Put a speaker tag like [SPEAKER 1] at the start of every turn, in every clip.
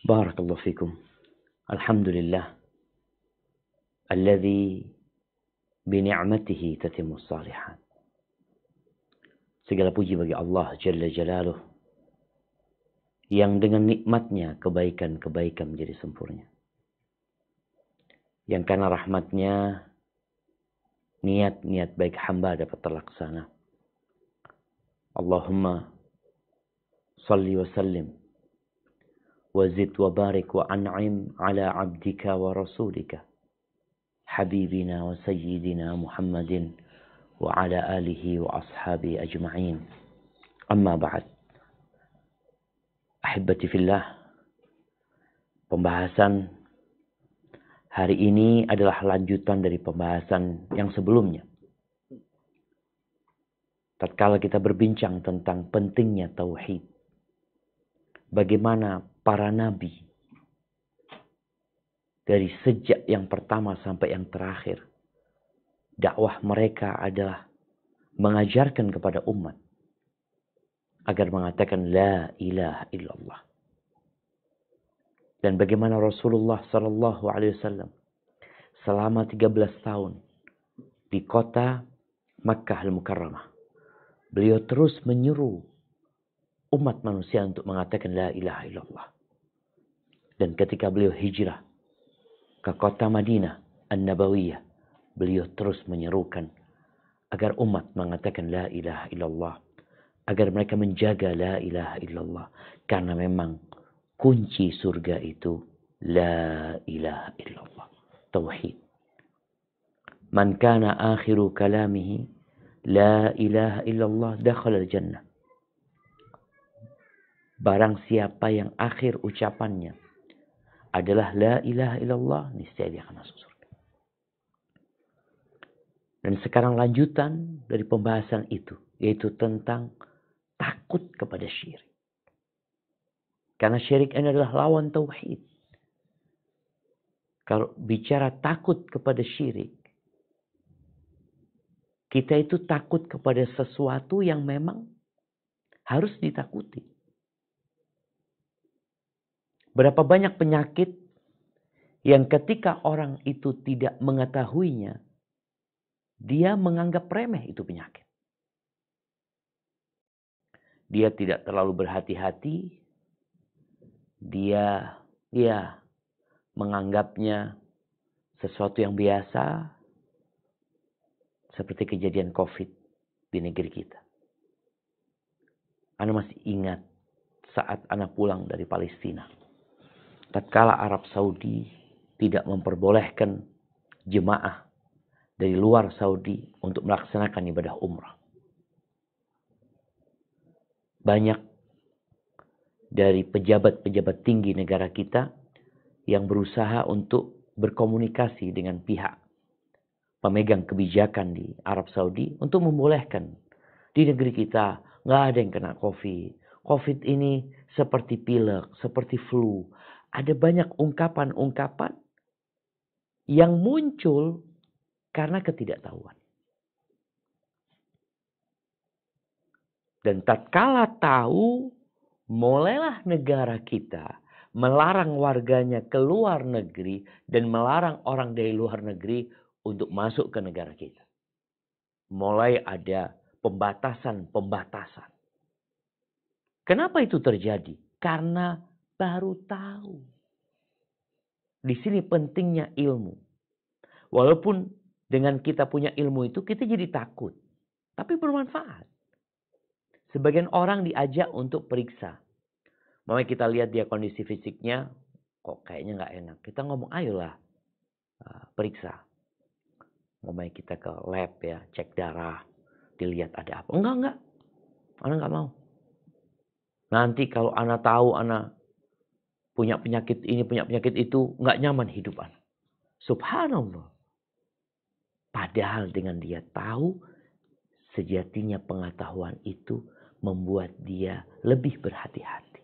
[SPEAKER 1] Barakallahu fikum. Alhamdulillah. Alladhi bini'matihi tatimmus salihat. Segala puji bagi Allah Jalla Jalaluh, yang dengan nikmatnya kebaikan-kebaikan menjadi sempurna. Yang karena rahmatnya niat-niat baik hamba dapat terlaksana. Allahumma salli wa sallim wa zid wa barik wa an'im ala abdika wa rasulika habibina wa sayyidina Muhammadin wa ala alihi wa ashabi ajma'in. Amma ba'd. Ahibati fillah. Pembahasan hari ini adalah lanjutan dari pembahasan yang sebelumnya. Tatkala kita berbincang tentang pentingnya tauhid. Bagaimana para nabi dari sejak yang pertama sampai yang terakhir, dakwah mereka adalah mengajarkan kepada umat agar mengatakan la ilaha illallah. Dan bagaimana Rasulullah sallallahu alaihi wasallam selama 13 tahun di kota Makkah Al-Mukarramah, beliau terus menyuruh umat manusia untuk mengatakan la ilaha illallah. Dan ketika beliau hijrah ke kota Madinah An-Nabawiyah, beliau terus menyerukan agar umat mengatakan la ilaha illallah, agar mereka menjaga la ilaha illallah, karena memang kunci surga itu la ilaha illallah, tauhid. Man kana akhiru kalamihi la ilaha illallah dakhala al-jannah. Barang siapa yang akhir ucapannya adalah la ilaha illallah, niscaya dia akan masuk surga. Dan sekarang lanjutan dari pembahasan itu, yaitu tentang takut kepada syirik. Karena syirik ini adalah lawan tauhid. Kalau bicara takut kepada syirik, kita itu takut kepada sesuatu yang memang harus ditakuti. Berapa banyak penyakit yang ketika orang itu tidak mengetahuinya, dia menganggap remeh itu penyakit. Dia tidak terlalu berhati-hati. Dia menganggapnya sesuatu yang biasa. Seperti kejadian COVID di negeri kita. Ana masih ingat saat Ana pulang dari Palestina. Tatkala Arab Saudi tidak memperbolehkan jemaah dari luar Saudi untuk melaksanakan ibadah umrah. Banyak dari pejabat-pejabat tinggi negara kita yang berusaha untuk berkomunikasi dengan pihak pemegang kebijakan di Arab Saudi untuk membolehkan di negeri kita nggak ada yang kena COVID. COVID ini seperti pilek, seperti flu. Ada banyak ungkapan-ungkapan yang muncul karena ketidaktahuan. Dan tatkala tahu, mulailah negara kita melarang warganya ke luar negeri dan melarang orang dari luar negeri untuk masuk ke negara kita. Mulai ada pembatasan-pembatasan. Kenapa itu terjadi? Karena baru tahu. Di sini pentingnya ilmu. Walaupun dengan kita punya ilmu itu, kita jadi takut. Tapi bermanfaat. Sebagian orang diajak untuk periksa. Mau kita lihat dia kondisi fisiknya, kok kayaknya nggak enak. Kita ngomong, ayolah periksa. Mau kita ke lab ya, cek darah, dilihat ada apa. Enggak. Ana nggak mau. Nanti kalau Ana tahu Ana punya penyakit ini, punya penyakit itu, nggak nyaman hidup Ana. Subhanallah. Padahal dengan dia tahu, sejatinya pengetahuan itu membuat dia lebih berhati-hati.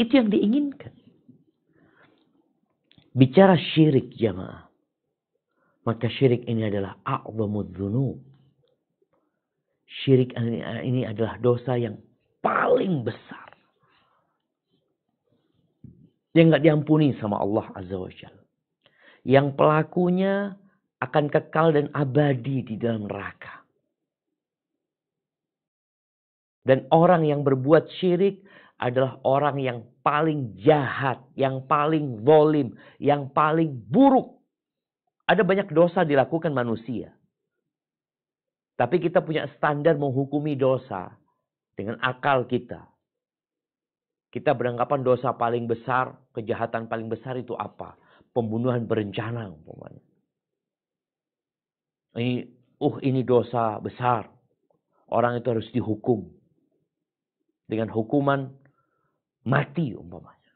[SPEAKER 1] Itu yang diinginkan. Bicara syirik jamaah. Maka syirik ini adalah a'zamud dzunub. Syirik ini adalah dosa yang paling besar. Yang nggak diampuni sama Allah Azza wa Jalla. Yang pelakunya akan kekal dan abadi di dalam neraka. Dan orang yang berbuat syirik adalah orang yang paling jahat, yang paling zalim, yang paling buruk. Ada banyak dosa dilakukan manusia. Tapi kita punya standar menghukumi dosa dengan akal kita. Kita beranggapan dosa paling besar, kejahatan paling besar itu apa? Pembunuhan berencana umpamanya. Ini dosa besar. Orang itu harus dihukum dengan hukuman mati umpamanya.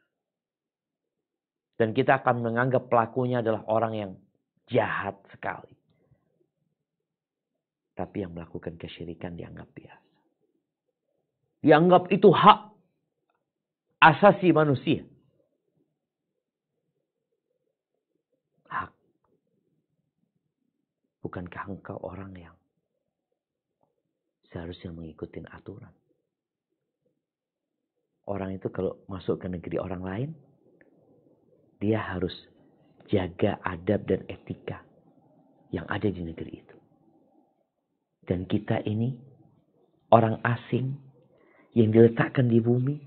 [SPEAKER 1] Dan kita akan menganggap pelakunya adalah orang yang jahat sekali. Tapi yang melakukan kesyirikan dianggap biasa. Dianggap itu hak asasi manusia. Hak. Bukankah engkau orang yang seharusnya mengikuti aturan? Orang itu kalau masuk ke negeri orang lain, dia harus jaga adab dan etika yang ada di negeri itu. Dan kita ini orang asing yang diletakkan di bumi,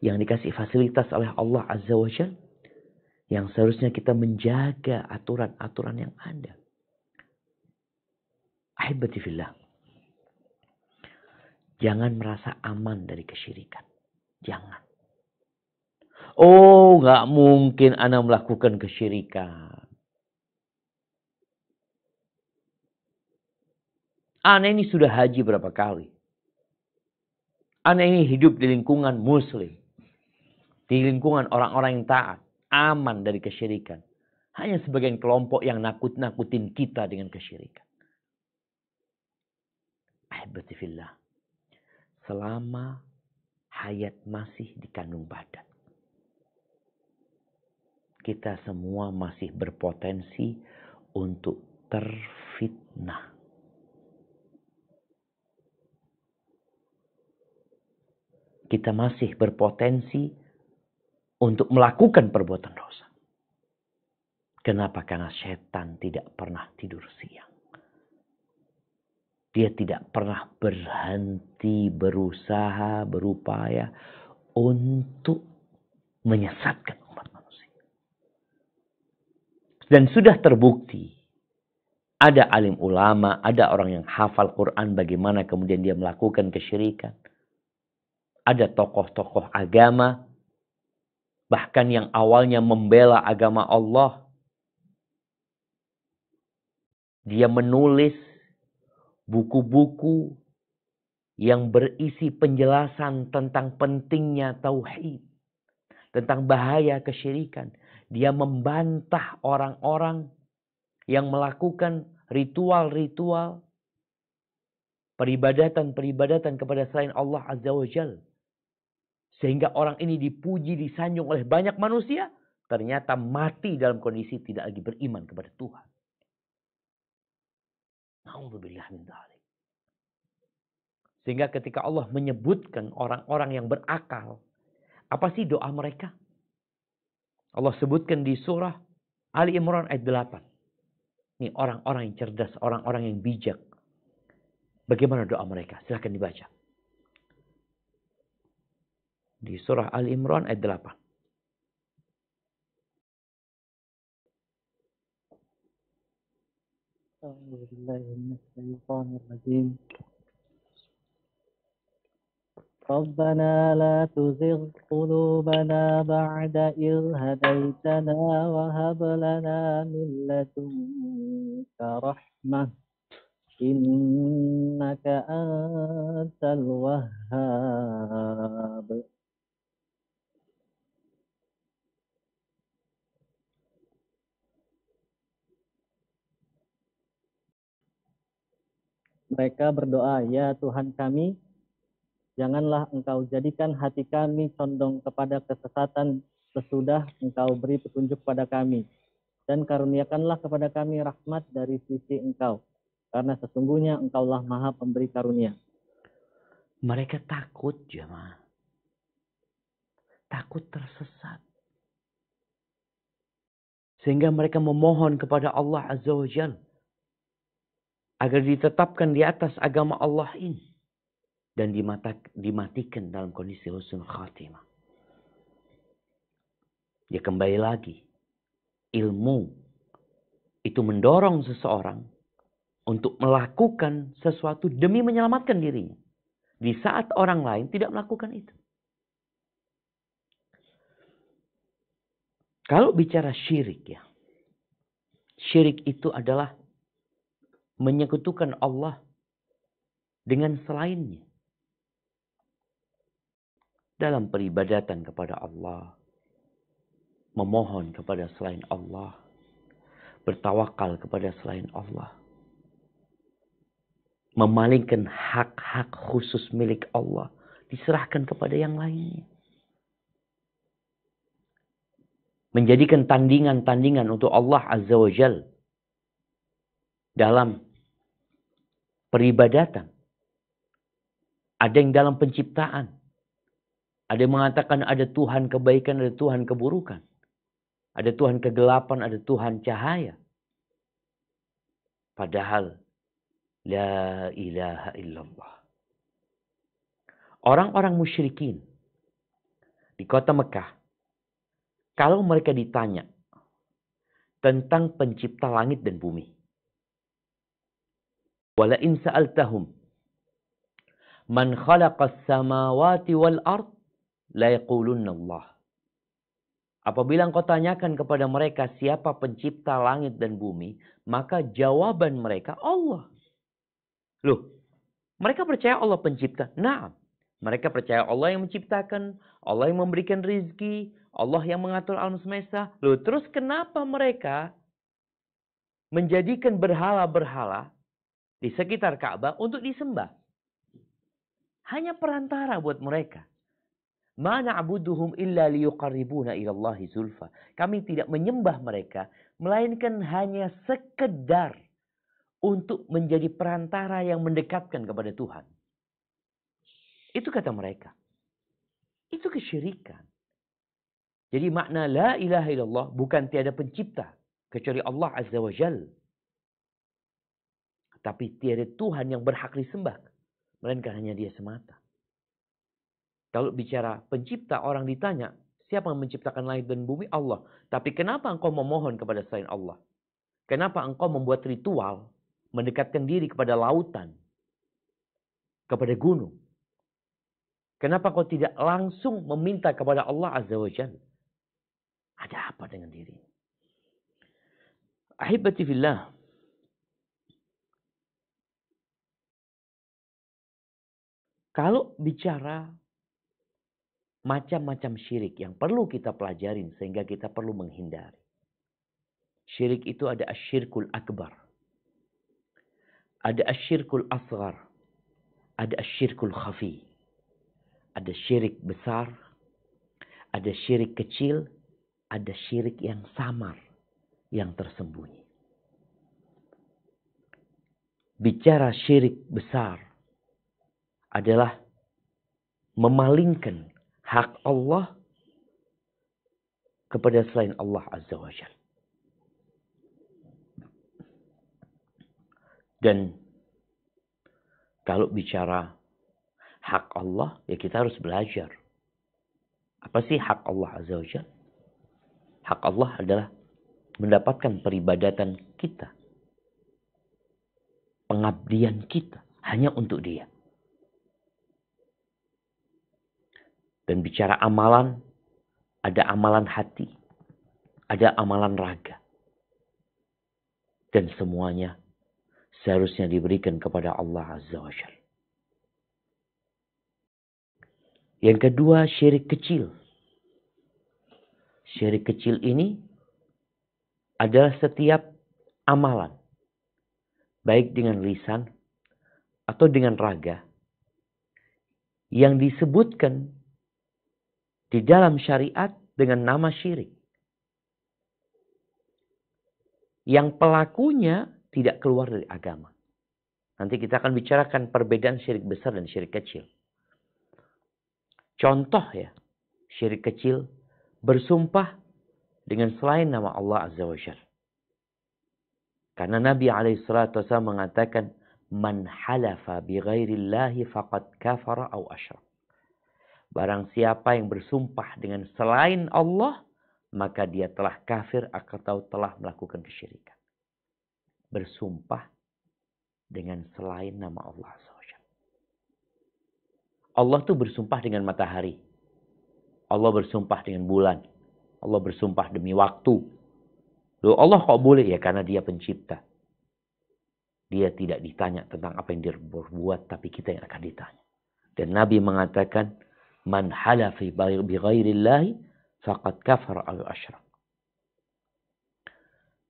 [SPEAKER 1] yang dikasih fasilitas oleh Allah Azza wa Jalla, yang seharusnya kita menjaga aturan-aturan yang ada. Ahibati fillah. Jangan merasa aman dari kesyirikan. Jangan. Oh, nggak mungkin ana melakukan kesyirikan. Ana ini sudah haji berapa kali. Ana ini hidup di lingkungan muslim. Di lingkungan orang-orang yang taat. Aman dari kesyirikan. Hanya sebagian kelompok yang nakut-nakutin kita dengan kesyirikan. Ahibati fillah. Selama hayat masih di kandung badan. Kita semua masih berpotensi untuk terfitnah. Kita masih berpotensi untuk melakukan perbuatan dosa. Kenapa? Karena setan tidak pernah tidur siang. Dia tidak pernah berhenti berusaha, berupaya untuk menyesatkan umat manusia. Dan sudah terbukti. Ada alim ulama, ada orang yang hafal Quran bagaimana kemudian dia melakukan kesyirikan. Ada tokoh-tokoh agama, bahkan yang awalnya membela agama Allah. Dia menulis buku-buku yang berisi penjelasan tentang pentingnya tauhid. Tentang bahaya kesyirikan. Dia membantah orang-orang yang melakukan ritual-ritual. Peribadatan-peribadatan kepada selain Allah Azza wa Jalla. Sehingga orang ini dipuji, disanjung oleh banyak manusia. Ternyata mati dalam kondisi tidak lagi beriman kepada Tuhan. Na'udzubillah min dzalik. Sehingga ketika Allah menyebutkan orang-orang yang berakal. Apa sih doa mereka? Allah sebutkan di surah Ali Imran ayat 8. Ini orang-orang yang cerdas, orang-orang yang bijak. Bagaimana doa mereka? Silahkan dibaca. Di surah Ali Imran ayat 8.
[SPEAKER 2] ربنا لا تزغ قلوبنا بعد إذ هديتنا وهب لنا من لدنك رحمة إنك أنت الوهاب. Mereka berdoa, ya Tuhan kami, janganlah Engkau jadikan hati kami condong kepada kesesatan sesudah Engkau beri petunjuk pada kami. Dan karuniakanlah kepada kami rahmat dari sisi Engkau. Karena sesungguhnya Engkaulah Maha Pemberi karunia.
[SPEAKER 1] Mereka takut, jemaah. Takut tersesat. Sehingga mereka memohon kepada Allah Azza wa Jalla agar ditetapkan di atas agama Allah ini. Dan dimatikan dalam kondisi husnul khatimah. Ya kembali lagi. Ilmu itu mendorong seseorang untuk melakukan sesuatu demi menyelamatkan dirinya. Di saat orang lain tidak melakukan itu. Kalau bicara syirik ya. Syirik itu adalah menyekutukan Allah dengan selainnya. Dalam peribadatan kepada Allah. Memohon kepada selain Allah. Bertawakal kepada selain Allah. Memalingkan hak-hak khusus milik Allah. Diserahkan kepada yang lainnya. Menjadikan tandingan-tandingan untuk Allah Azza wa Jal. Dalam peribadatan. Ada yang dalam penciptaan. Ada yang mengatakan ada Tuhan kebaikan, ada Tuhan keburukan. Ada Tuhan kegelapan, ada Tuhan cahaya. Padahal la ilaha illallah. Orang-orang musyrikin di kota Mekah, kalau mereka ditanya tentang pencipta langit dan bumi. Wala in sa'altahum man khalaqas samawati wal ard la yaqulunna Allah. Apabila engkau tanyakan kepada mereka siapa pencipta langit dan bumi, maka jawaban mereka Allah. Loh, mereka percaya Allah pencipta? Nah, mereka percaya Allah yang menciptakan, Allah yang memberikan rizki, Allah yang mengatur alam semesta. Loh, terus kenapa mereka menjadikan berhala-berhala di sekitar Ka'bah untuk disembah? Hanya perantara buat mereka. Ma na'buduhum illa liyuqarribuna ilallahi zulfa. Kami tidak menyembah mereka, melainkan hanya sekedar untuk menjadi perantara yang mendekatkan kepada Tuhan. Itu kata mereka. Itu kesyirikan. Jadi makna la ilaha illallah bukan tiada pencipta kecuali Allah Azza wa Jal. Tapi tiada Tuhan yang berhak disembah, melainkan hanya Dia semata. Kalau bicara pencipta, orang ditanya, siapa yang menciptakan langit dan bumi? Allah. Tapi kenapa engkau memohon kepada selain Allah? Kenapa engkau membuat ritual, mendekatkan diri kepada lautan, kepada gunung? Kenapa kau tidak langsung meminta kepada Allah Azza wa Jalla? Ada apa dengan diri? Ahibati fillah. Kalau bicara macam-macam syirik yang perlu kita pelajarin sehingga kita perlu menghindari. Syirik itu ada asyirkul akbar. Ada asyirkul asghar. Ada asyirkul khafi. Ada syirik besar. Ada syirik kecil. Ada syirik yang samar. Yang tersembunyi. Bicara syirik besar adalah memalingkan hak Allah kepada selain Allah Azza wa Jalla. Dan kalau bicara hak Allah, ya kita harus belajar. Apa sih hak Allah Azza wa Jalla? Hak Allah adalah mendapatkan peribadatan kita. Pengabdian kita hanya untuk Dia. Dan bicara amalan, ada amalan hati, ada amalan raga. Dan semuanya seharusnya diberikan kepada Allah Azza wa Jalla. Yang kedua, syirik kecil. Syirik kecil ini adalah setiap amalan, baik dengan lisan atau dengan raga, yang disebutkan di dalam syariat dengan nama syirik. Yang pelakunya tidak keluar dari agama. Nanti kita akan bicarakan perbedaan syirik besar dan syirik kecil. Contoh ya, syirik kecil bersumpah dengan selain nama Allah Azza wa Jalla. Karena Nabi SAW mengatakan, man halafa bi ghairillahi faqad kafara aw asyrak. Barang siapa yang bersumpah dengan selain Allah, maka dia telah kafir atau telah melakukan kesyirikan. Bersumpah dengan selain nama Allah Azza wa Jalla. Allah tuh bersumpah dengan matahari. Allah bersumpah dengan bulan. Allah bersumpah demi waktu. Loh, Allah kok boleh? Ya karena dia pencipta. Dia tidak ditanya tentang apa yang dia berbuat, tapi kita yang akan ditanya. Dan Nabi mengatakan, man halafi bi ghairillahi faqad kafara aw asyrak.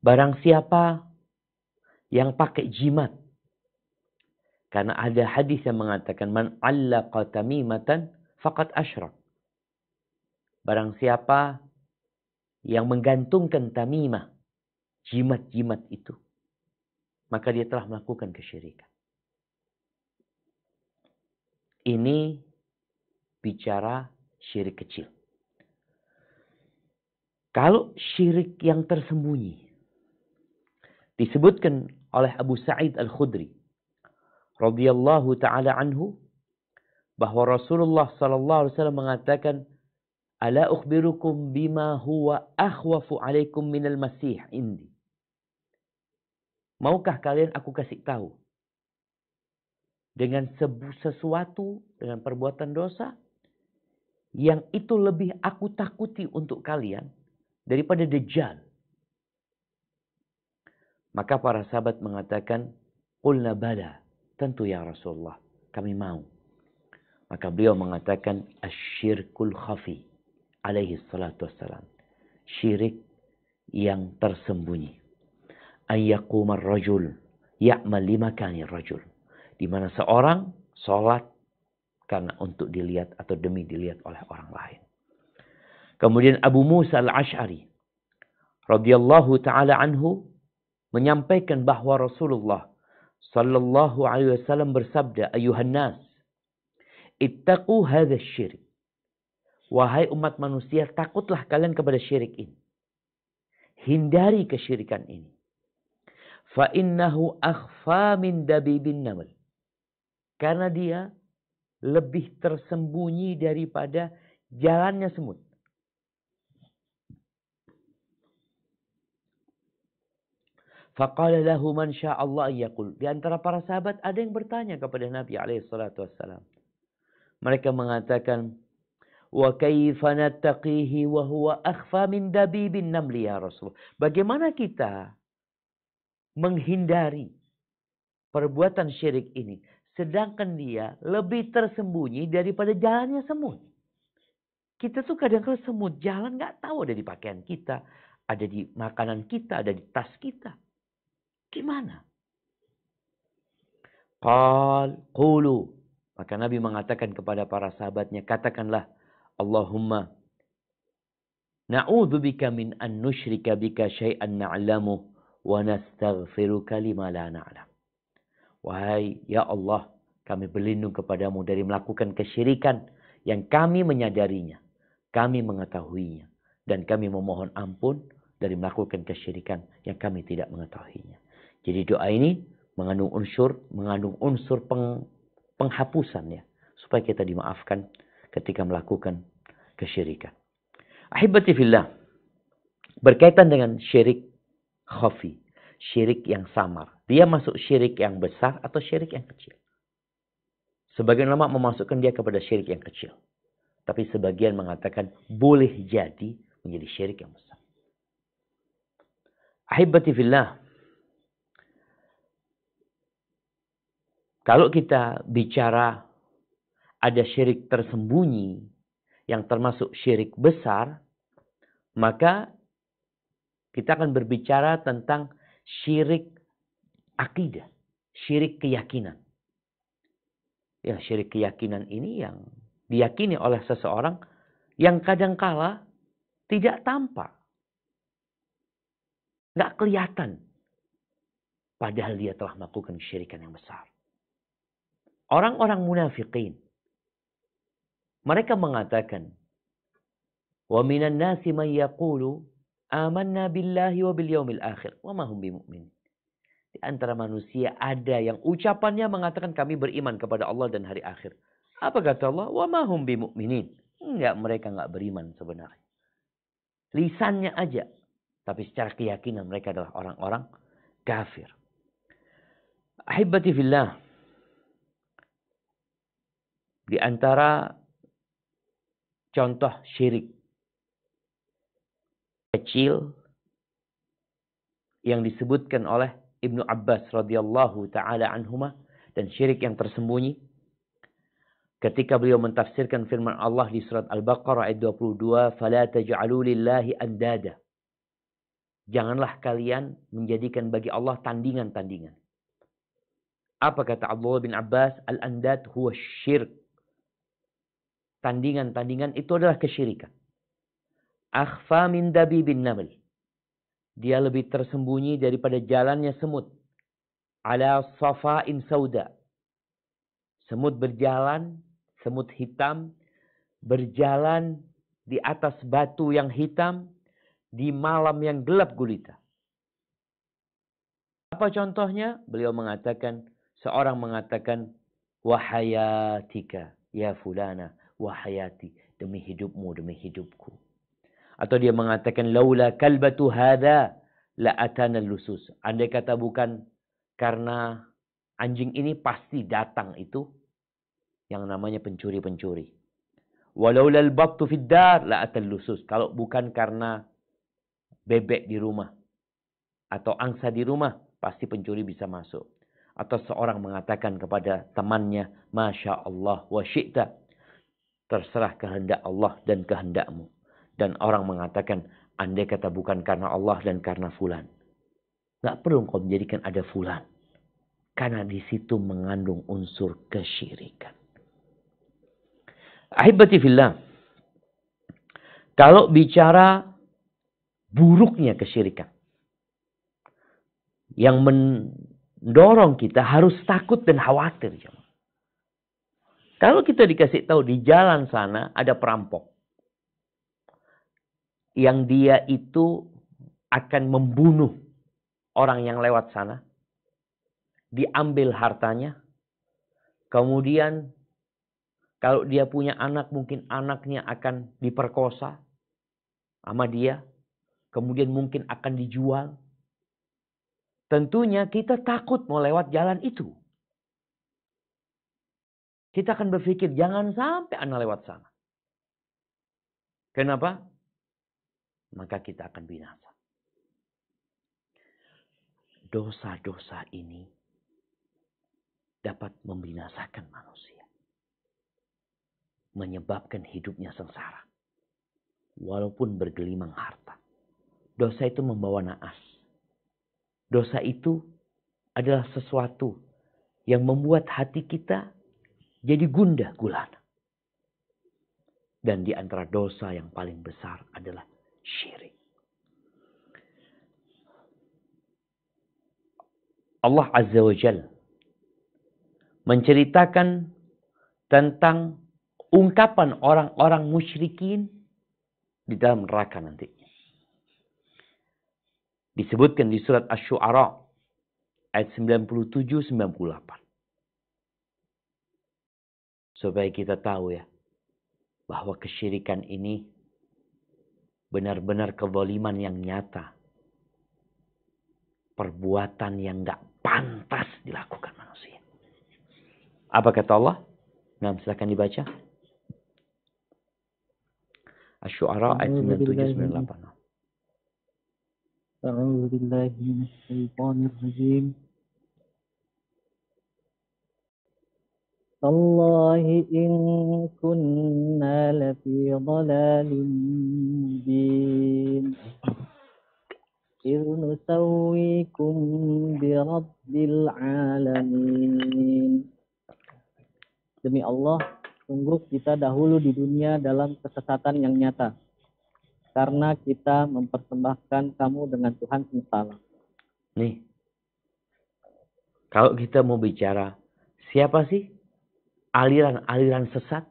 [SPEAKER 1] Barang siapa yang pakai jimat. Karena ada hadis yang mengatakan, man allaqa tamimatan faqad asyrak. Barang siapa yang menggantungkan tamimah, jimat-jimat itu, maka dia telah melakukan kesyirikan. Ini bicara syirik kecil. Kalau syirik yang tersembunyi, disebutkan oleh Abu Sa'id Al-Khudri radhiyallahu ta'ala anhu, bahwa Rasulullah sallallahu alaihi wasallam mengatakan, ala ukhbirukum bima huwa akhwafu alaikum minal masih indi. Maukah kalian aku kasih tahu dengan sesuatu, dengan perbuatan dosa yang itu lebih aku takuti untuk kalian daripada Dajjal? Maka para sahabat mengatakan, qulna bala, tentu ya Rasulullah, kami mau. Maka beliau mengatakan, asyirkul khafi, alaihi salatu wassalam. Syirik yang tersembunyi. Ayyaqumar rajul ya'mal limakani rajul. Di mana seorang sholat karena untuk dilihat atau demi dilihat oleh orang lain. Kemudian Abu Musa al-Ash'ari radhiyallahu ta'ala anhu menyampaikan bahwa Rasulullah sallallahu alaihi wasallam bersabda, ayuhan nas, ittaqu hadha syirik. Wahai umat manusia, takutlah kalian kepada syirik ini. Hindari kesyirikan ini. Fa innahu akhfa min dabibin naml. Karena dia lebih tersembunyi daripada jalannya semut. Faqala lahu man sya'allah yaqul. Di antara para sahabat ada yang bertanya kepada Nabi SAW. Mereka mengatakan, wa kaifa nattaqihi wa huwa akhfa min dabibin namli ya Rasul. Bagaimana kita menghindari perbuatan syirik ini, sedangkan dia lebih tersembunyi daripada jalannya semut. Kita tuh kadang-kadang semut jalan nggak tahu, ada di pakaian kita, ada di makanan kita, ada di tas kita. Gimana? Qulu. Maka Nabi mengatakan kepada para sahabatnya, katakanlah, Allahumma na'udzubika min an nusyrika bika syai'an na'lamu wa nastaghfiruka lima la na'lam. Wahai ya Allah, kami berlindung kepadamu dari melakukan kesyirikan yang kami menyadarinya, kami mengetahuinya, dan kami memohon ampun dari melakukan kesyirikan yang kami tidak mengetahuinya. Jadi doa ini mengandung unsur penghapusan ya, supaya kita dimaafkan ketika melakukan kesyirikan. Ahibati fillah, berkaitan dengan syirik khafi, syirik yang samar. Dia masuk syirik yang besar atau syirik yang kecil. Sebagian ulama memasukkan dia kepada syirik yang kecil. Tapi sebagian mengatakan boleh jadi menjadi syirik yang besar. Ahibati fillah, kalau kita bicara ada syirik tersembunyi yang termasuk syirik besar, maka kita akan berbicara tentang syirik akidah, syirik keyakinan. Ya, syirik keyakinan ini yang diyakini oleh seseorang yang kadangkala tidak tampak, nggak kelihatan, padahal dia telah melakukan syirikan yang besar. Orang-orang munafiqin, mereka mengatakan, wa minan nasi man yaqulu Amanna billahi wa bil yaumil akhir wa ma hum bimu'min. Di antara manusia ada yang ucapannya mengatakan kami beriman kepada Allah dan hari akhir. Apa kata Allah? Wa ma hum bimu'minin. Enggak, mereka enggak beriman sebenarnya. Lisannya aja. Tapi secara keyakinan mereka adalah orang-orang kafir. Ahibati fillah. Di antara contoh syirik kecil yang disebutkan oleh Ibnu Abbas radhiyallahu taala anhuma dan syirik yang tersembunyi ketika beliau mentafsirkan firman Allah di surat Al-Baqarah ayat 22, "Fala taj'alu lillahi andada." Janganlah kalian menjadikan bagi Allah tandingan-tandingan. Apa kata Abdullah bin Abbas? Al-andad huwa syirk. Tandingan-tandingan itu adalah kesyirikan. Akhfa min dabibin naml. Dia lebih tersembunyi daripada jalannya semut. Ala safa'in sauda. Semut berjalan, semut hitam, berjalan di atas batu yang hitam, di malam yang gelap gulita. Apa contohnya? Beliau mengatakan, seorang mengatakan, wahayatika, ya fulana, wahayati, demi hidupmu, demi hidupku. Atau dia mengatakan, laula kalbatu hadha, la atana lusus. Andai kata bukan karena anjing ini pasti datang itu yang namanya pencuri-pencuri. Walaula al-battu fid dar, la atal lusus. Kalau bukan karena bebek di rumah atau angsa di rumah, pasti pencuri bisa masuk. Atau seorang mengatakan kepada temannya, Masya Allah wa syi'ta. Terserah kehendak Allah dan kehendakmu. Dan orang mengatakan, andai kata bukan karena Allah dan karena fulan. Nggak perlu kau menjadikan ada fulan. Karena di situ mengandung unsur kesyirikan. Ahibati fillah. Kalau bicara buruknya kesyirikan. Yang mendorong kita harus takut dan khawatir. Kalau kita dikasih tahu di jalan sana ada perampok. Yang dia itu akan membunuh orang yang lewat sana. Diambil hartanya. Kemudian kalau dia punya anak, mungkin anaknya akan diperkosa sama dia. Kemudian mungkin akan dijual. Tentunya kita takut mau lewat jalan itu. Kita akan berpikir, jangan sampai anak lewat sana. Kenapa? Maka kita akan binasa. Dosa-dosa ini dapat membinasakan manusia. Menyebabkan hidupnya sengsara. Walaupun bergelimang harta. Dosa itu membawa naas. Dosa itu adalah sesuatu yang membuat hati kita jadi gundah gulana. Dan di antara dosa yang paling besar adalah syirik. Allah Azza wa Jalla menceritakan tentang ungkapan orang-orang musyrikin di dalam neraka nanti. Disebutkan di surat Asy-Syu'ara ayat 97-98. Supaya kita tahu ya, bahwa kesyirikan ini benar-benar kezaliman yang nyata. Perbuatan yang gak pantas dilakukan manusia. Apa kata Allah? Nah, silakan dibaca. Asy-Syu'ara ayat 97-98.
[SPEAKER 2] A'udzu billahi minasyaitonir rajim. Tallahi in kunna lafi dhalalin mubin. إِذْ نُسَوِّيكُمْ بِرَبِّ الْعَالَمِينَ. Demi Allah, sungguh kita dahulu di dunia dalam kesesatan yang nyata. Karena kita mempersembahkan kamu dengan Tuhan semesta alam.
[SPEAKER 1] Nih, kalau kita mau bicara, siapa sih aliran-aliran sesat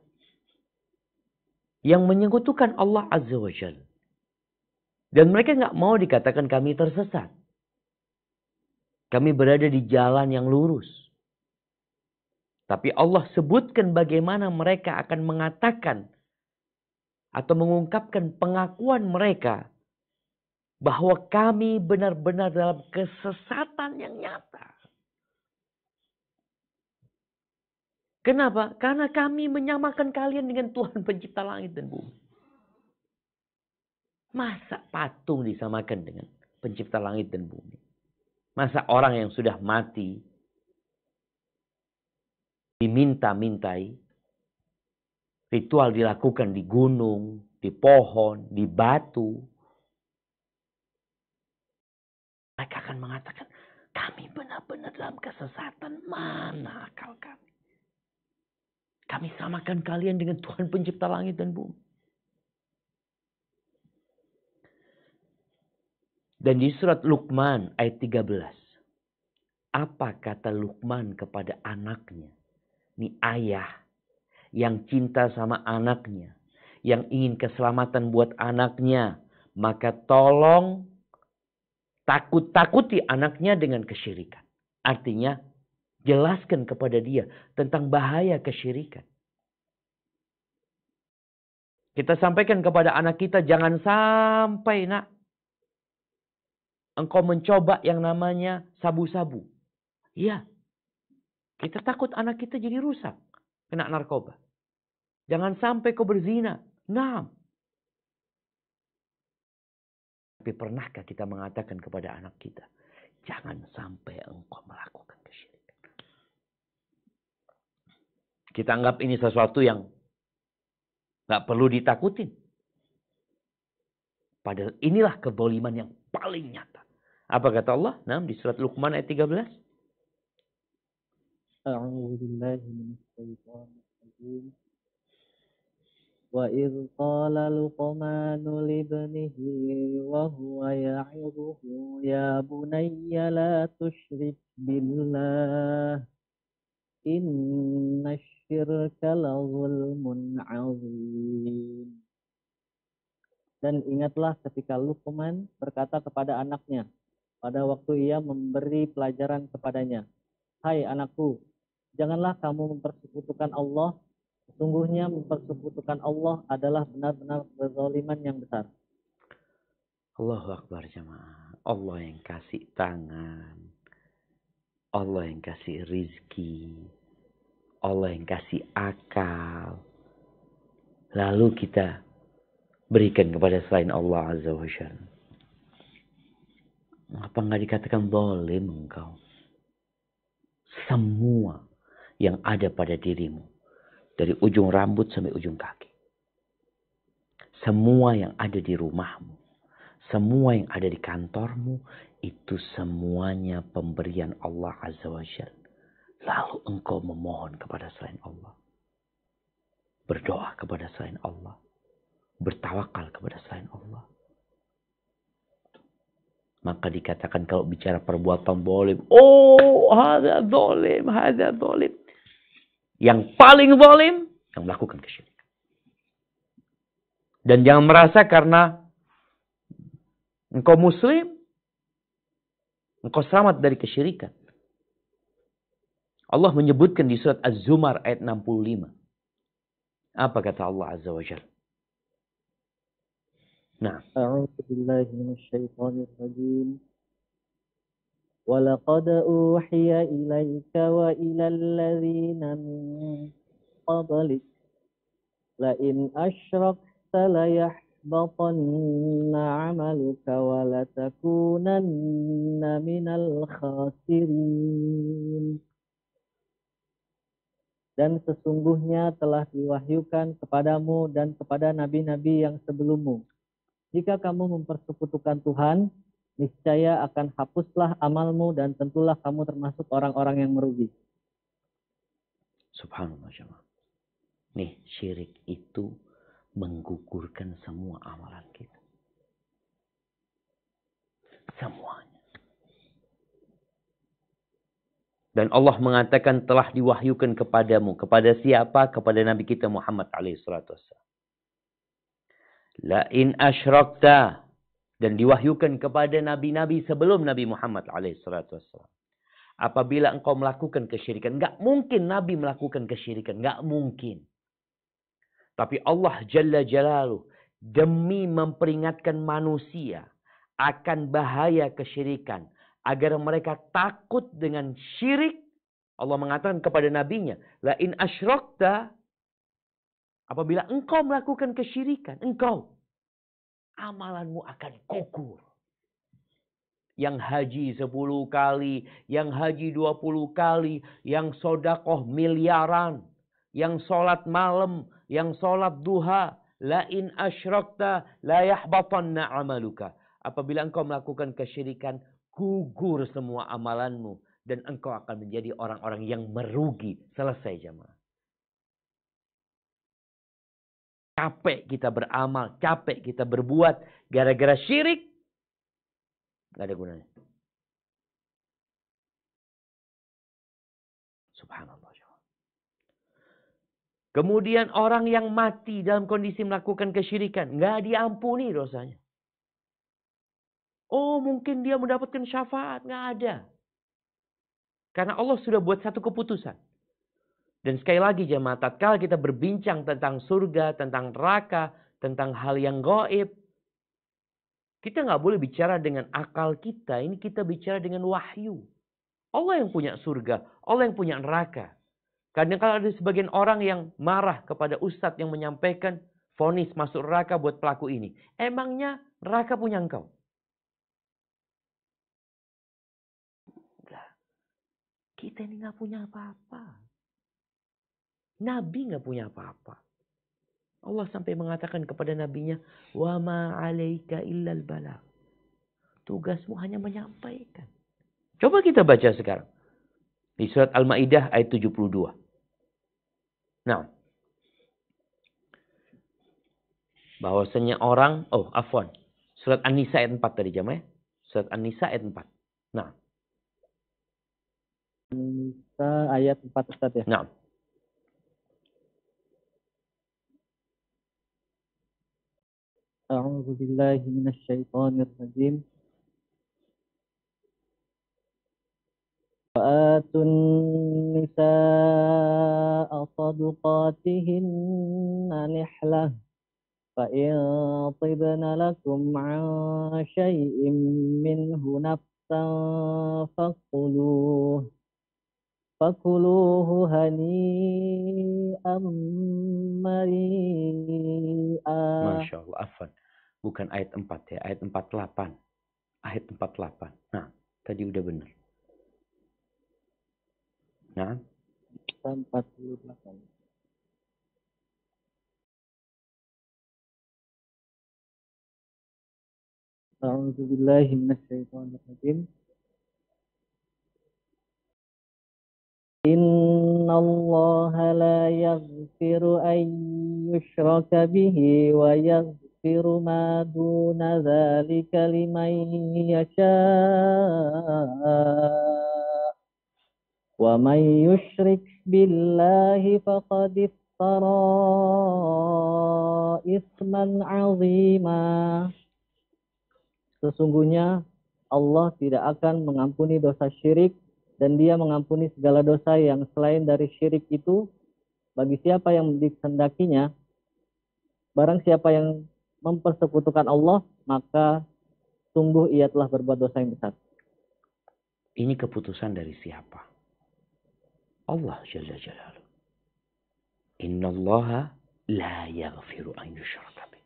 [SPEAKER 1] yang menyekutukan Allah Azza wa Jalla Dan mereka nggak mau dikatakan kami tersesat. Kami berada di jalan yang lurus. Tapi Allah sebutkan bagaimana mereka akan mengatakan atau mengungkapkan pengakuan mereka bahwa kami benar-benar dalam kesesatan yang nyata. Kenapa? Karena kami menyamakan kalian dengan Tuhan pencipta langit dan bumi. Masa patung disamakan dengan pencipta langit dan bumi? Masa orang yang sudah mati diminta-mintai, ritual dilakukan di gunung, di pohon, di batu. Mereka akan mengatakan, kami benar-benar dalam kesesatan. Mana akal kami? Kami samakan kalian dengan Tuhan pencipta langit dan bumi. Dan di surat Luqman ayat 13. Apa kata Luqman kepada anaknya? Ini ayah yang cinta sama anaknya. Yang ingin keselamatan buat anaknya. Maka tolong takut-takuti anaknya dengan kesyirikan. Artinya jelaskan kepada dia tentang bahaya kesyirikan. Kita sampaikan kepada anak kita, jangan sampai nak engkau mencoba yang namanya sabu-sabu. Iya. Kita takut anak kita jadi rusak. Kena narkoba. Jangan sampai kau berzina. Nah. Tapi pernahkah kita mengatakan kepada anak kita, jangan sampai engkau melakukan kesyirikan. Kita anggap ini sesuatu yang gak perlu ditakutin. Padahal inilah kezaliman yang paling nyata. Apa kata Allah? Nah, di surat Luqman ayat 13.
[SPEAKER 2] A'udzubillahi minasyaitonirrajim. Wa idh qala Luqmanu libnihi wa huwa ya'idhuhu ya bunayya la tusyrik billah inna syirka la zulmun 'adzim. Dan ingatlah ketika Luqman berkata kepada anaknya pada waktu ia memberi pelajaran kepadanya, hai anakku, janganlah kamu mempersekutukan Allah. Sesungguhnya mempersekutukan Allah adalah benar-benar kezaliman yang besar.
[SPEAKER 1] Allahu Akbar jemaah. Allah yang kasih tangan. Allah yang kasih rizki. Allah yang kasih akal. Lalu kita berikan kepada selain Allah Azza wa Jalla. Apa nggak dikatakan zalim engkau? Semua yang ada pada dirimu. Dari ujung rambut sampai ujung kaki. Semua yang ada di rumahmu. Semua yang ada di kantormu. Itu semuanya pemberian Allah Azza wa Jalla. Lalu engkau memohon kepada selain Allah. Berdoa kepada selain Allah. Bertawakal kepada selain Allah. Maka dikatakan kalau bicara perbuatan zalim. Oh, hadza zalim, hadza zalim. Yang paling zalim, yang melakukan kesyirikan. Dan jangan merasa karena engkau muslim, engkau selamat dari kesyirikan. Allah menyebutkan di surat Az-Zumar ayat 65. Apa kata Allah Azza wa Jalla? Nah.
[SPEAKER 2] A'udzubillahi minasyaitonir rajim. Wa laqad uhiya ilaika wa ilal ladzina min qablik la in asyrakta la yahbatanna 'amaluka wa la takunanna minal khasirin. Dan sesungguhnya telah diwahyukan kepadamu dan kepada nabi-nabi yang sebelummu. Jika kamu mempersekutukan Tuhan, niscaya akan hapuslah amalmu dan tentulah kamu termasuk orang-orang yang merugi.
[SPEAKER 1] Subhanallah jemaah. Nih, syirik itu menggugurkan semua amalan kita. Semuanya. Dan Allah mengatakan telah diwahyukan kepadamu. Kepada siapa? Kepada Nabi kita Muhammad alaihissalatu wassalam. La in asyrakta. Dan diwahyukan kepada nabi-nabi sebelum Nabi Muhammad alaihissalatu wassalam. Apabila engkau melakukan kesyirikan, nggak mungkin Nabi melakukan kesyirikan, nggak mungkin. Tapi Allah Jalla Jalaluh demi memperingatkan manusia akan bahaya kesyirikan, agar mereka takut dengan syirik, Allah mengatakan kepada nabinya, la in asyrakta, apabila engkau melakukan kesyirikan, amalanmu akan gugur. Yang haji 10 kali, yang haji 20 kali, yang sodakoh miliaran, yang sholat malam, yang sholat duha. La in asyrakta la yahbatanna amaluka. Apabila engkau melakukan kesyirikan, gugur semua amalanmu. Dan engkau akan menjadi orang-orang yang merugi. Selesai jemaah. Capek kita beramal, capek kita berbuat. Gara-gara syirik, gak ada gunanya. Subhanallah. Kemudian orang yang mati dalam kondisi melakukan kesyirikan, nggak diampuni dosanya. Oh, mungkin dia mendapatkan syafaat, nggak ada. Karena Allah sudah buat satu keputusan. Dan sekali lagi jemaah, tatkala kita berbincang tentang surga, tentang neraka, tentang hal yang gaib, kita nggak boleh bicara dengan akal kita. Ini kita bicara dengan wahyu. Allah yang punya surga, Allah yang punya neraka. Kadang kalau ada sebagian orang yang marah kepada ustadz yang menyampaikan vonis masuk neraka buat pelaku ini. Emangnya neraka punya engkau? Enggak. Kita ini nggak punya apa-apa. Nabi nggak punya apa-apa. Allah sampai mengatakan kepada nabinya, wa ma 'alaika illal balagh. Tugasmu hanya menyampaikan. Coba kita baca sekarang. Di surat Al-Maidah ayat 72. Nah, bahwasanya orang, surat An-Nisa ayat 4 tadi jamaah. Surat An-Nisa ayat 4. Nah.
[SPEAKER 2] An-Nisa ayat 4 Ustaz ya.
[SPEAKER 1] Nah.
[SPEAKER 2] A'udzu billahi minasyaitonir rajim. Wa'atun nisaa sadaqatihinna nihlah fa in tibna lakum 'an syai'in minhu nafsan fakuluhu hani'an mari'a.
[SPEAKER 1] Masya Allah, afwan. Bukan ayat 4 ya, ayat 48. Ayat 48. Nah, tadi udah benar. Nah.
[SPEAKER 2] 48. A'udzu billahi minasyaitonir rajim. Innallaha la yaghfiru an yushraka bihi wa yaghfiru ma duna dzalika liman yasha. Wa may yusyrik billahi faqad iftara isman 'azima. Sesungguhnya Allah tidak akan mengampuni dosa syirik dan Dia mengampuni segala dosa yang selain dari syirik itu bagi siapa yang dikehendakinya. Barang siapa yang mempersekutukan Allah, maka sungguh ia telah berbuat dosa yang besar.
[SPEAKER 1] Ini keputusan dari siapa? Allah Jalla Jalaluh. Innallaha la yaghfiru an yushraka bih.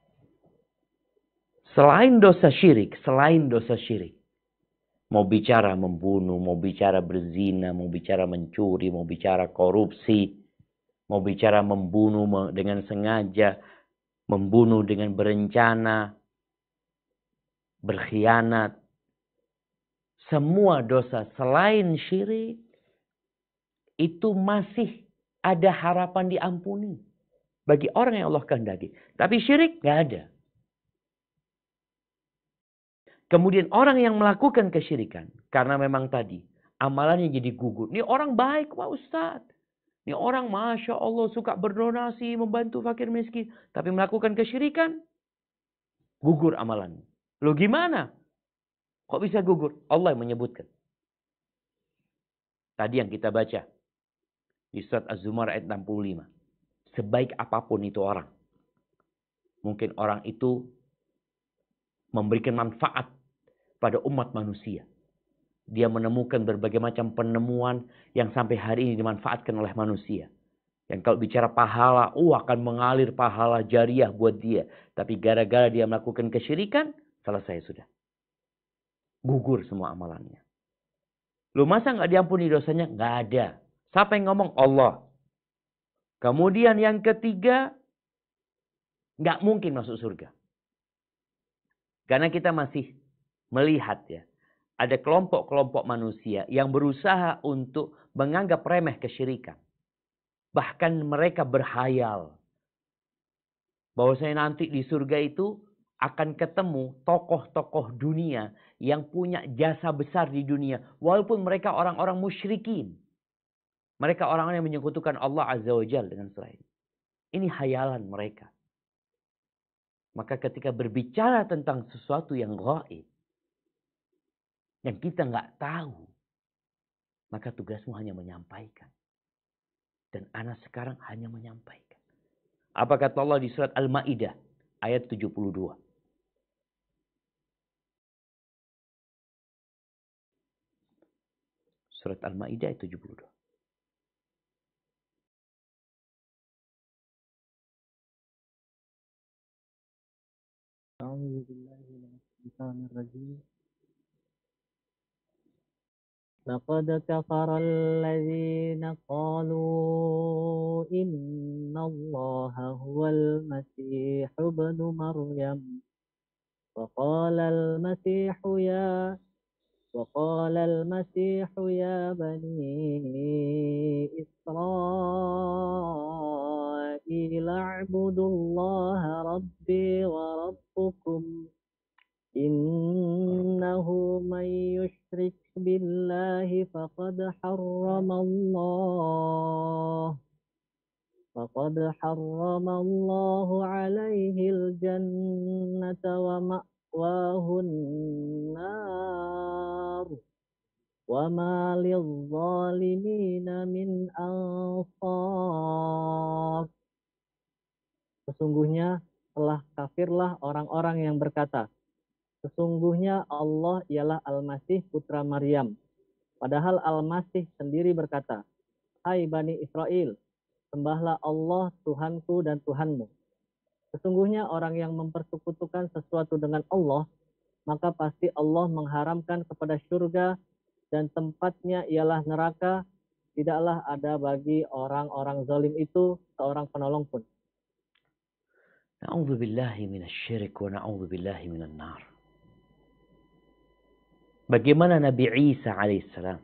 [SPEAKER 1] Selain dosa syirik, mau bicara membunuh, mau bicara berzina, mau bicara mencuri, mau bicara korupsi, mau bicara membunuh dengan sengaja, membunuh dengan berencana, berkhianat. Semua dosa selain syirik, itu masih ada harapan diampuni bagi orang yang Allah kehendaki. Tapi syirik nggak ada. Kemudian orang yang melakukan kesyirikan, karena memang tadi amalannya jadi gugur. Ini orang baik Pak Ustadz. Ini orang Masya Allah suka berdonasi, membantu fakir miskin. Tapi melakukan kesyirikan, gugur amalannya. Loh gimana? Kok bisa gugur? Allah yang menyebutkan. Tadi yang kita baca di surat Az-Zumar ayat 65. Sebaik apapun itu orang. Mungkin orang itu memberikan manfaat pada umat manusia. Dia menemukan berbagai macam penemuan yang sampai hari ini dimanfaatkan oleh manusia. Yang kalau bicara pahala, akan mengalir pahala jariah buat dia. Tapi gara-gara dia melakukan kesyirikan, selesai sudah. Gugur semua amalannya. Lu masa nggak diampuni dosanya? Nggak ada. Siapa yang ngomong? Allah. Kemudian yang ketiga, nggak mungkin masuk surga. Karena kita masih melihat ya. Ada kelompok-kelompok manusia yang berusaha untuk menganggap remeh kesyirikan. Bahkan mereka berhayal. Bahwasanya nanti di surga itu akan ketemu tokoh-tokoh dunia yang punya jasa besar di dunia. Walaupun mereka orang-orang musyrikin. Mereka orang-orang yang menyekutukan Allah Azza wa Jalla dengan selain. Ini hayalan mereka. Maka ketika berbicara tentang sesuatu yang gaib, yang kita nggak tahu, maka tugasmu hanya menyampaikan. Dan anak sekarang hanya menyampaikan. Apa kata Allah di surat Al-Ma'idah ayat 72? Surat Al-Ma'idah ayat 72.
[SPEAKER 2] لقد كفر الذين قالوا إن الله هو المسيح ابن مريم وقال المسيح يا بني إسرائيل اعبدوا الله ربي وربكم إنه من يشرك بالله فقد حرم الله عليه الجنة ومأواه النار وما للظالمين من أنصار. Sesungguhnya telah kafirlah orang-orang yang berkata, sesungguhnya Allah ialah Al-Masih putra Maryam. Padahal Al-Masih sendiri berkata, hai Bani Israel, sembahlah Allah Tuhanku dan Tuhanmu. Sesungguhnya orang yang mempersekutukan sesuatu dengan Allah, maka pasti Allah mengharamkan kepada surga dan tempatnya ialah neraka. Tidaklah ada bagi orang-orang zalim itu seorang penolong pun.
[SPEAKER 1] Na'udzu billahi minasyirik wa na'udzu billahi minan nar. Bagaimana Nabi Isa alaihissalam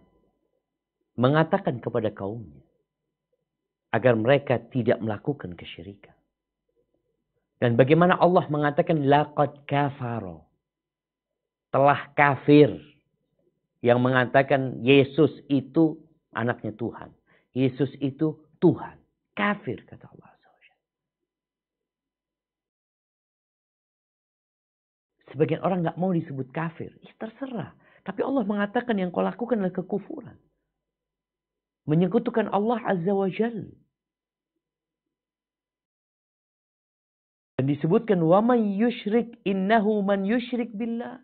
[SPEAKER 1] mengatakan kepada kaumnya agar mereka tidak melakukan kesyirikan. Dan bagaimana Allah mengatakan laqad kafaro, telah kafir, yang mengatakan Yesus itu anaknya Tuhan. Yesus itu Tuhan. Kafir kata Allah. Sebagian orang nggak mau disebut kafir. Terserah. Tapi Allah mengatakan yang kau lakukan adalah kekufuran. Menyekutukan Allah Azza wa Jalla. Dan disebutkan wa man yusyrik innahu man yusyrik billah.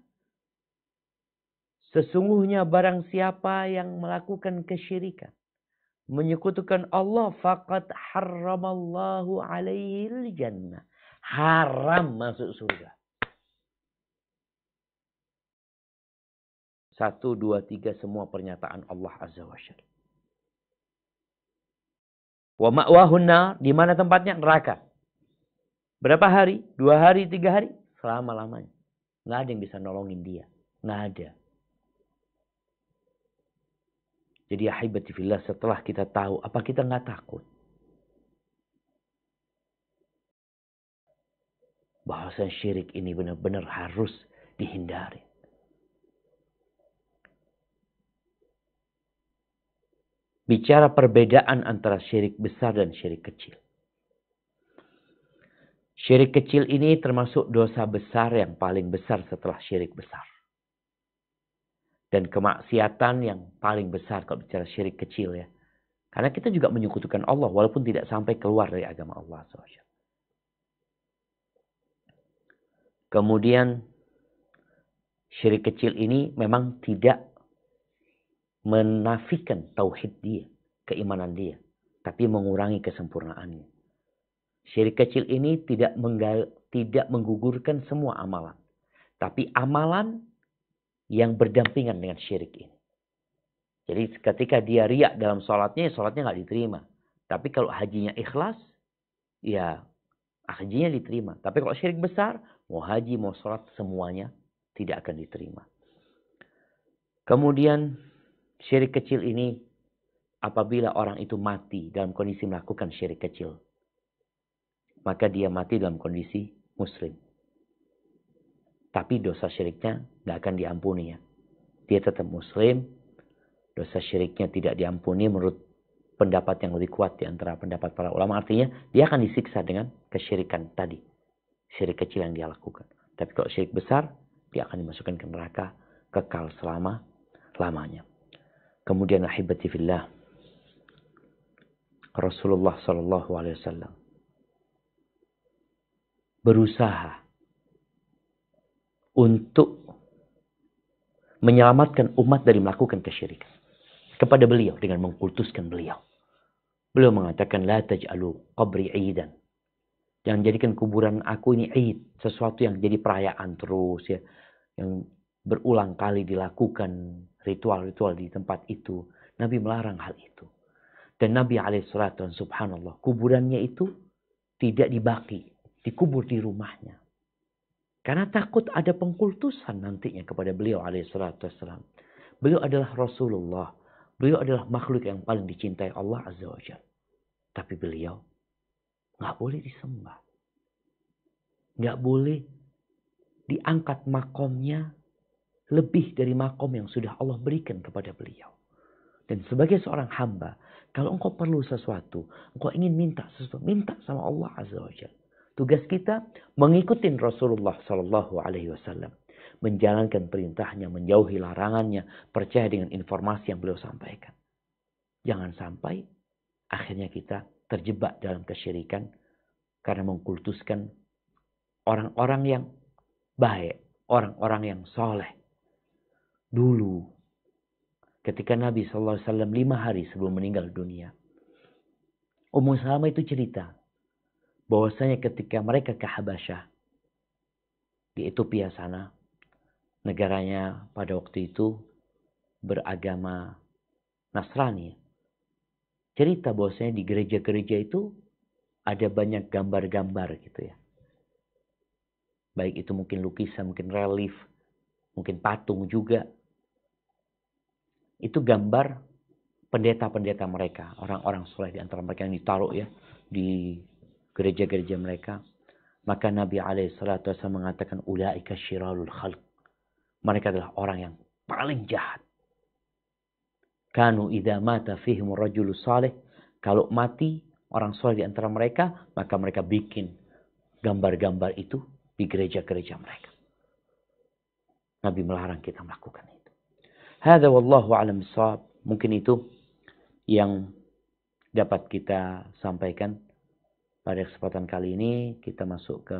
[SPEAKER 1] Sesungguhnya barang siapa yang melakukan kesyirikan, menyekutukan Allah, faqad harramallahu alaihil jannah. Haram masuk surga. 1, 2, 3 semua pernyataan Allah Azza wa Jalla. Wa ma'wahun nar, di mana tempatnya? Neraka. Berapa hari? 2 hari, 3 hari? Selama-lamanya. Nggak ada yang bisa nolongin dia. Nggak ada. Jadi ahibati fillah, setelah kita tahu, apa kita nggak takut? Bahasa syirik ini benar-benar harus dihindari. Bicara perbedaan antara syirik besar dan syirik kecil. Syirik kecil ini termasuk dosa besar yang paling besar setelah syirik besar. Dan kemaksiatan yang paling besar kalau bicara syirik kecil ya. Karena kita juga menyekutukan Allah walaupun tidak sampai keluar dari agama Allah SWT. Kemudian syirik kecil ini memang tidak menafikan tauhid dia, keimanan dia. Tapi mengurangi kesempurnaannya. Syirik kecil ini tidak menggugurkan semua amalan. Tapi amalan yang berdampingan dengan syirik ini. Jadi ketika dia riak dalam sholatnya nggak diterima. Tapi kalau hajinya ikhlas, ya hajinya diterima. Tapi kalau syirik besar, mau haji, mau sholat, semuanya tidak akan diterima. Kemudian syirik kecil ini, apabila orang itu mati dalam kondisi melakukan syirik kecil, maka dia mati dalam kondisi muslim. Tapi dosa syiriknya nggak akan diampuni ya. Dia tetap muslim, dosa syiriknya tidak diampuni menurut pendapat yang lebih kuat di antara pendapat para ulama. Artinya dia akan disiksa dengan kesyirikan tadi. Syirik kecil yang dia lakukan. Tapi kalau syirik besar, dia akan dimasukkan ke neraka kekal selama-lamanya. Kemudian ahibati fillah, Rasulullah SAW berusaha untuk menyelamatkan umat dari melakukan kesyirikan. Kepada beliau dengan mengkultuskan beliau. Beliau mengatakan, la taj'alu qabri 'idan. Jangan jadikan kuburan aku ini 'id, sesuatu yang jadi perayaan terus ya, yang berulang kali dilakukan ritual-ritual di tempat itu. Nabi melarang hal itu. Dan Nabi alaihissalam, subhanallah, kuburannya itu tidak dibaki, dikubur di rumahnya. Karena takut ada pengkultusan nantinya kepada beliau alaihissalam. Beliau adalah Rasulullah. Beliau adalah makhluk yang paling dicintai Allah Azza wa Jalla. Tapi beliau nggak boleh disembah. Nggak boleh diangkat makomnya lebih dari makom yang sudah Allah berikan kepada beliau. Dan sebagai seorang hamba, kalau engkau perlu sesuatu, engkau ingin minta sesuatu, minta sama Allah Azza wa Jalla. Tugas kita mengikuti Rasulullah Sallallahu Alaihi Wasallam, menjalankan perintahnya, menjauhi larangannya, percaya dengan informasi yang beliau sampaikan. Jangan sampai akhirnya kita terjebak dalam kesyirikan karena mengkultuskan orang-orang yang baik, orang-orang yang soleh. Dulu, ketika Nabi SAW 5 hari sebelum meninggal dunia, Ummu Salamah itu cerita bahwasanya ketika mereka ke Habasyah, di Ethiopia sana, negaranya pada waktu itu beragama Nasrani. Cerita bahwasanya di gereja-gereja itu ada banyak gambar-gambar gitu ya. Baik itu mungkin lukisan, mungkin relief, mungkin patung juga. Itu gambar pendeta-pendeta mereka, orang-orang soleh di antara mereka yang ditaruh ya di gereja-gereja mereka. Maka Nabi SAW mengatakan, ulaika syirarul khalq. Mereka adalah orang yang paling jahat. Kanu idza mata fihim rajulus salih. Kalau mati orang soleh di antara mereka, maka mereka bikin gambar-gambar itu di gereja-gereja mereka. Nabi melarang kita melakukan itu. Hadza wallahu a'lam bissawab. Mungkin itu yang dapat kita sampaikan pada kesempatan kali ini. Kita masuk ke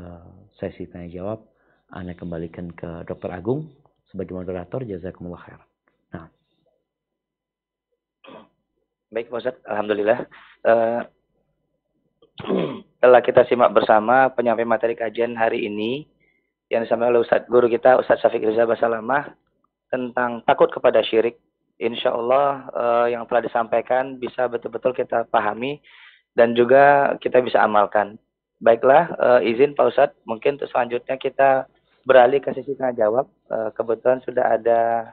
[SPEAKER 1] sesi tanya jawab. Ana kembalikan ke Dr. Agung sebagai moderator. Jazakumullah khairan. Nah.
[SPEAKER 3] Baik Pak Ustadz, alhamdulillah. Telah kita simak bersama penyampaian materi kajian hari ini yang disampaikan oleh Ustadz guru kita Ustadz Syafiq Riza Basalamah tentang takut kepada syirik. Insya Allah yang telah disampaikan bisa betul-betul kita pahami dan juga kita bisa amalkan. Baiklah, izin Pak Ustadz, mungkin untuk selanjutnya kita beralih ke sesi tanya jawab. Kebetulan sudah ada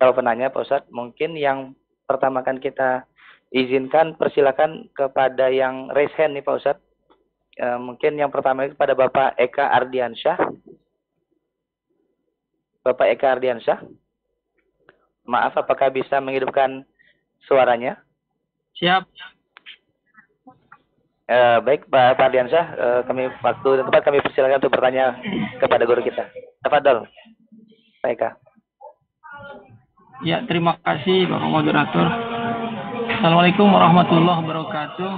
[SPEAKER 3] penanya Pak Ustadz. Mungkin yang pertama kan kita izinkan, persilakan kepada yang raise hand nih Pak Ustadz. Mungkin yang pertama itu pada Bapak Eka Ardiansyah. Bapak Eka Ardiansyah. Maaf, apakah bisa menghidupkan suaranya?
[SPEAKER 4] Siap.
[SPEAKER 3] Baik Pak Ardiansyah, kami waktu dan tempat kami persilakan untuk bertanya kepada guru kita. Tafadhol, Pak Eka.
[SPEAKER 4] Ya, terima kasih Bapak Moderator. Assalamualaikum warahmatullahi wabarakatuh.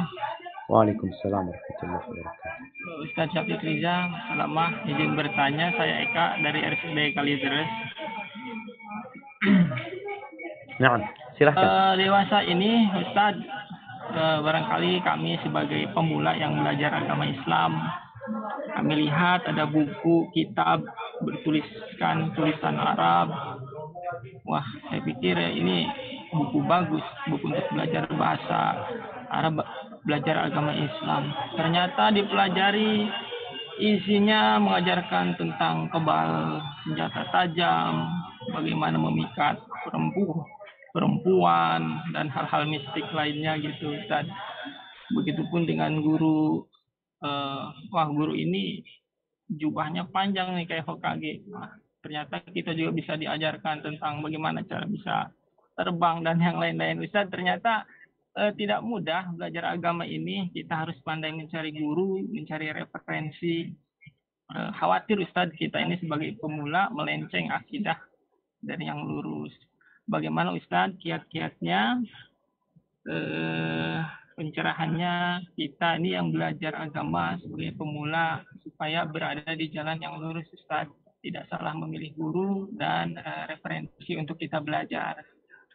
[SPEAKER 1] Waalaikumsalam warahmatullahi wabarakatuh.
[SPEAKER 4] Ustaz Syafiq Riza, Salamah, izin bertanya. Saya Eka dari RSUD Kalideres.
[SPEAKER 1] Nah, silahkan.
[SPEAKER 4] Dewasa ini, Ustaz, barangkali kami sebagai pemula yang belajar agama Islam, kami lihat ada buku, kitab bertuliskan tulisan Arab. Wah, saya pikir ini buku bagus, buku untuk belajar bahasa Arab, belajar agama Islam. Ternyata dipelajari isinya mengajarkan tentang kebal senjata tajam, bagaimana memikat perempuan dan hal-hal mistik lainnya gitu, Ustaz. Begitupun dengan guru, guru ini jubahnya panjang nih kayak Hokage. Wah, ternyata kita juga bisa diajarkan tentang bagaimana cara bisa terbang dan yang lain-lain. Ustaz, ternyata tidak mudah belajar agama ini. Kita harus pandai mencari guru, mencari referensi. Khawatir Ustaz, kita ini sebagai pemula melenceng akidah dari yang lurus. Bagaimana Ustaz kiat-kiatnya, pencerahannya kita ini yang belajar agama sebagai pemula supaya berada di jalan yang lurus Ustaz, tidak salah memilih guru dan referensi untuk kita belajar.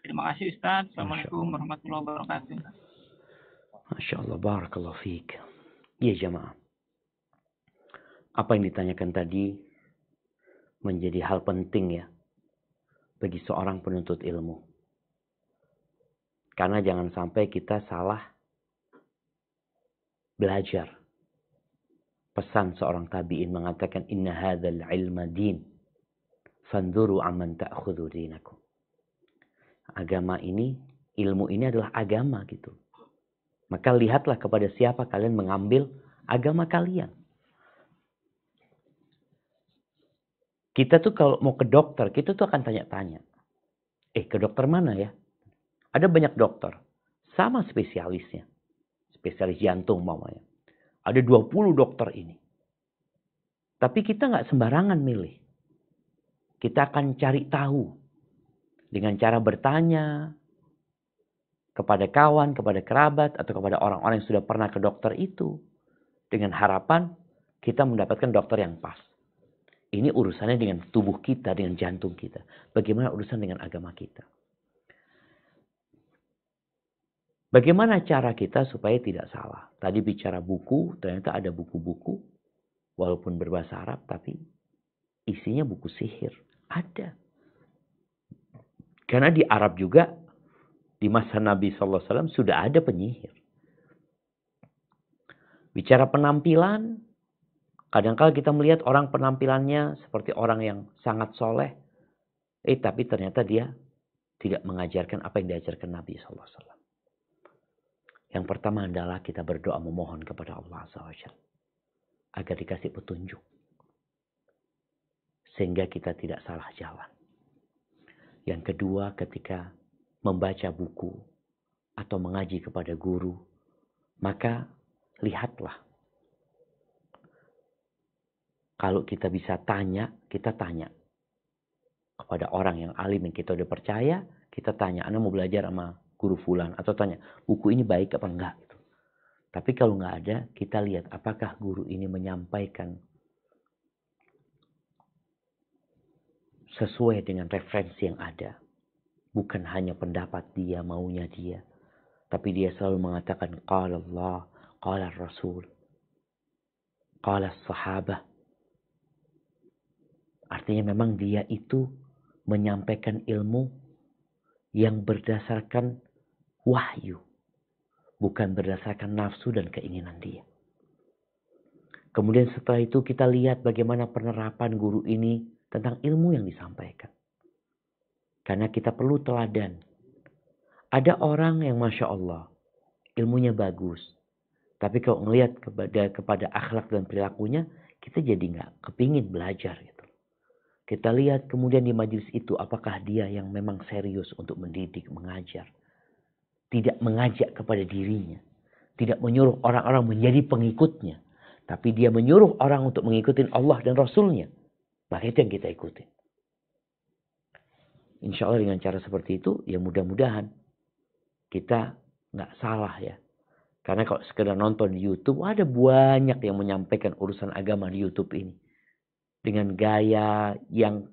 [SPEAKER 4] Terima kasih Ustaz. Assalamualaikum warahmatullahi wabarakatuh.
[SPEAKER 1] Masya Allah, barakallahu fiik. Iya jamaah. Apa yang ditanyakan tadi menjadi hal penting ya bagi seorang penuntut ilmu. Karena jangan sampai kita salah belajar. Pesan seorang tabi'in mengatakan inna hadzal ilma din fanzuru amman ta'khudhu dinakum. Agama ini, ilmu ini adalah agama gitu. Maka lihatlah kepada siapa kalian mengambil agama kalian. Kita tuh kalau mau ke dokter, kita tuh akan tanya-tanya. Ke dokter mana ya? Ada banyak dokter. Sama spesialisnya. Spesialis jantung mamanya. Ada 20 dokter ini. Tapi kita nggak sembarangan milih. Kita akan cari tahu. Dengan cara bertanya kepada kawan, kepada kerabat, atau kepada orang-orang yang sudah pernah ke dokter itu. Dengan harapan kita mendapatkan dokter yang pas. Ini urusannya dengan tubuh kita, dengan jantung kita. Bagaimana urusan dengan agama kita? Bagaimana cara kita supaya tidak salah? Tadi bicara buku, ternyata ada buku-buku. Walaupun berbahasa Arab, tapi isinya buku sihir. Ada. Karena di Arab juga, di masa Nabi SAW sudah ada penyihir. Bicara penampilan, kadang-kala kita melihat orang penampilannya seperti orang yang sangat soleh. Tapi ternyata dia tidak mengajarkan apa yang diajarkan Nabi SAW. Yang pertama adalah kita berdoa memohon kepada Allah SWT. Agar dikasih petunjuk. Sehingga kita tidak salah jalan. Yang kedua ketika membaca buku. Atau mengaji kepada guru. Maka lihatlah. Kalau kita bisa tanya, kita tanya. Kepada orang yang alim yang kita udah percaya, kita tanya, Anda mau belajar sama guru fulan? Atau tanya, buku ini baik apa enggak? Gitu. Tapi kalau nggak ada, kita lihat apakah guru ini menyampaikan sesuai dengan referensi yang ada. Bukan hanya pendapat dia, maunya dia. Tapi dia selalu mengatakan, Qala Allah, Qala Rasul, Qala Sahabah. Artinya memang dia itu menyampaikan ilmu yang berdasarkan wahyu. Bukan berdasarkan nafsu dan keinginan dia. Kemudian setelah itu kita lihat bagaimana penerapan guru ini tentang ilmu yang disampaikan. Karena kita perlu teladan. Ada orang yang Masya Allah ilmunya bagus. Tapi kalau melihat kepada akhlak dan perilakunya, kita jadi nggak kepingin belajar gitu. Kita lihat kemudian di majelis itu apakah dia yang memang serius untuk mendidik, mengajar. Tidak mengajak kepada dirinya. tidak menyuruh orang-orang menjadi pengikutnya. Tapi dia menyuruh orang untuk mengikuti Allah dan Rasulnya. Maka itu yang kita ikuti. Insya Allah dengan cara seperti itu, ya mudah-mudahan kita nggak salah ya. Karena kalau sekedar nonton di YouTube, ada banyak yang menyampaikan urusan agama di YouTube ini. Dengan gaya yang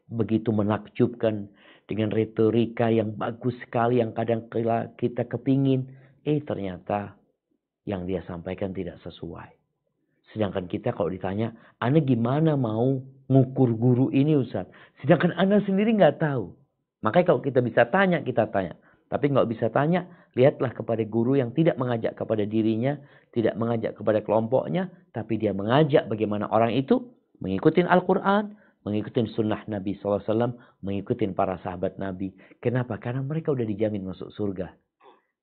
[SPEAKER 1] begitu menakjubkan, dengan retorika yang bagus sekali, yang kadang kita kepingin, ternyata yang dia sampaikan tidak sesuai. Sedangkan kita kalau ditanya, Anda gimana mau ngukur guru ini Ustaz? Sedangkan Anda sendiri nggak tahu. Makanya kalau kita bisa tanya, kita tanya. Tapi nggak bisa tanya, lihatlah kepada guru yang tidak mengajak kepada dirinya, tidak mengajak kepada kelompoknya, tapi dia mengajak bagaimana orang itu mengikuti Al-Quran, mengikuti sunnah Nabi SAW, mengikuti para sahabat Nabi. Kenapa? Karena mereka udah dijamin masuk surga.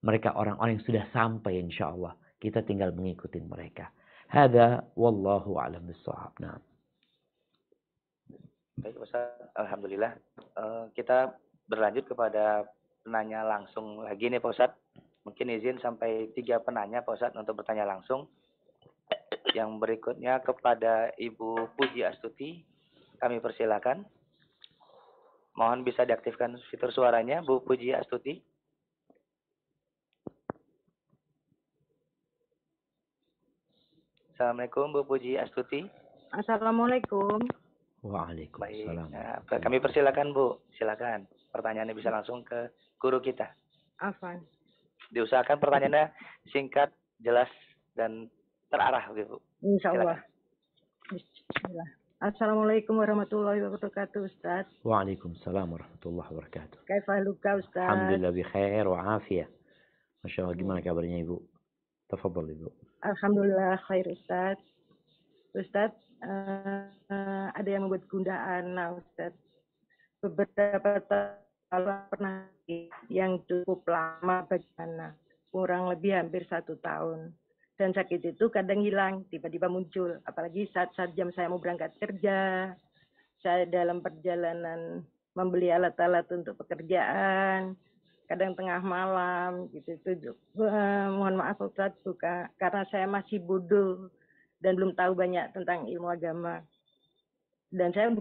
[SPEAKER 1] Mereka orang-orang yang sudah sampai insya Allah. Kita tinggal mengikuti mereka. Hada wallahu a'lam bissawab. Nah.
[SPEAKER 3] Baik Ustaz, alhamdulillah. Kita berlanjut kepada penanya langsung lagi nih Pak Ustaz. Mungkin izin sampai 3 penanya Pak Ustaz untuk bertanya langsung. Yang berikutnya kepada Ibu Puji Astuti, kami persilakan. Mohon bisa diaktifkan fitur suaranya, Bu Puji Astuti. Assalamualaikum Bu Puji Astuti.
[SPEAKER 5] Assalamualaikum.
[SPEAKER 1] Waalaikumsalam.
[SPEAKER 3] Baik, kami persilakan Bu, silakan. Pertanyaannya bisa langsung ke guru kita.
[SPEAKER 5] Afan.
[SPEAKER 3] Diusahakan pertanyaannya singkat, jelas, dan terarah, Bu.
[SPEAKER 5] Insyaallah. Bismillah. Assalamualaikum warahmatullahi wabarakatuh, Ustaz.
[SPEAKER 1] Waalaikumsalam warahmatullahi wabarakatuh.
[SPEAKER 5] Kaifaluka, Ustaz?
[SPEAKER 1] Alhamdulillah bi khair wa afiyah. Masya Allah, gimana kabarnya Ibu? Tafadhal Ibu.
[SPEAKER 5] Alhamdulillah khair, Ustaz. Ustaz, ada yang membuat gundaan, Ustaz. Beberapa tahun pernah yang cukup lama bagaimana? Kurang lebih hampir 1 tahun. Dan sakit itu kadang hilang, tiba-tiba muncul. Apalagi saat jam saya mau berangkat kerja, saya dalam perjalanan membeli alat-alat untuk pekerjaan, kadang tengah malam, gitu. Mohon maaf Ustaz, karena saya masih bodoh dan belum tahu banyak tentang ilmu agama. Dan saya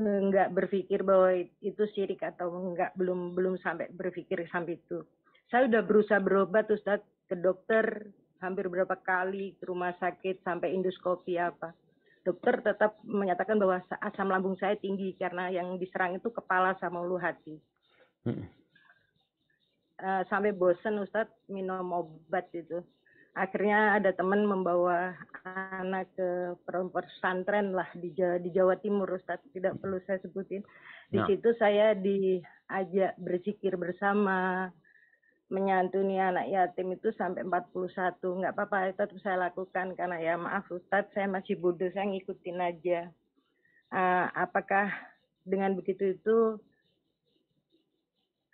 [SPEAKER 5] nggak berpikir bahwa itu syirik atau belum sampai berpikir sampai itu. Saya udah berusaha berobat Ustaz, ke dokter hampir berapa kali, ke rumah sakit sampai endoskopi apa. Dokter tetap menyatakan bahwa asam lambung saya tinggi karena yang diserang itu kepala sama ulu hati. Sampai bosen Ustaz minum obat itu. Akhirnya ada teman membawa anak ke pesantren lah di Jawa Timur Ustaz, tidak perlu saya sebutin. Di situ saya diajak berzikir bersama, menyantuni anak yatim itu sampai 41. Nggak apa-apa, tetap saya lakukan karena ya maaf Ustaz, saya masih bodoh, saya ngikutin aja. Apakah dengan begitu itu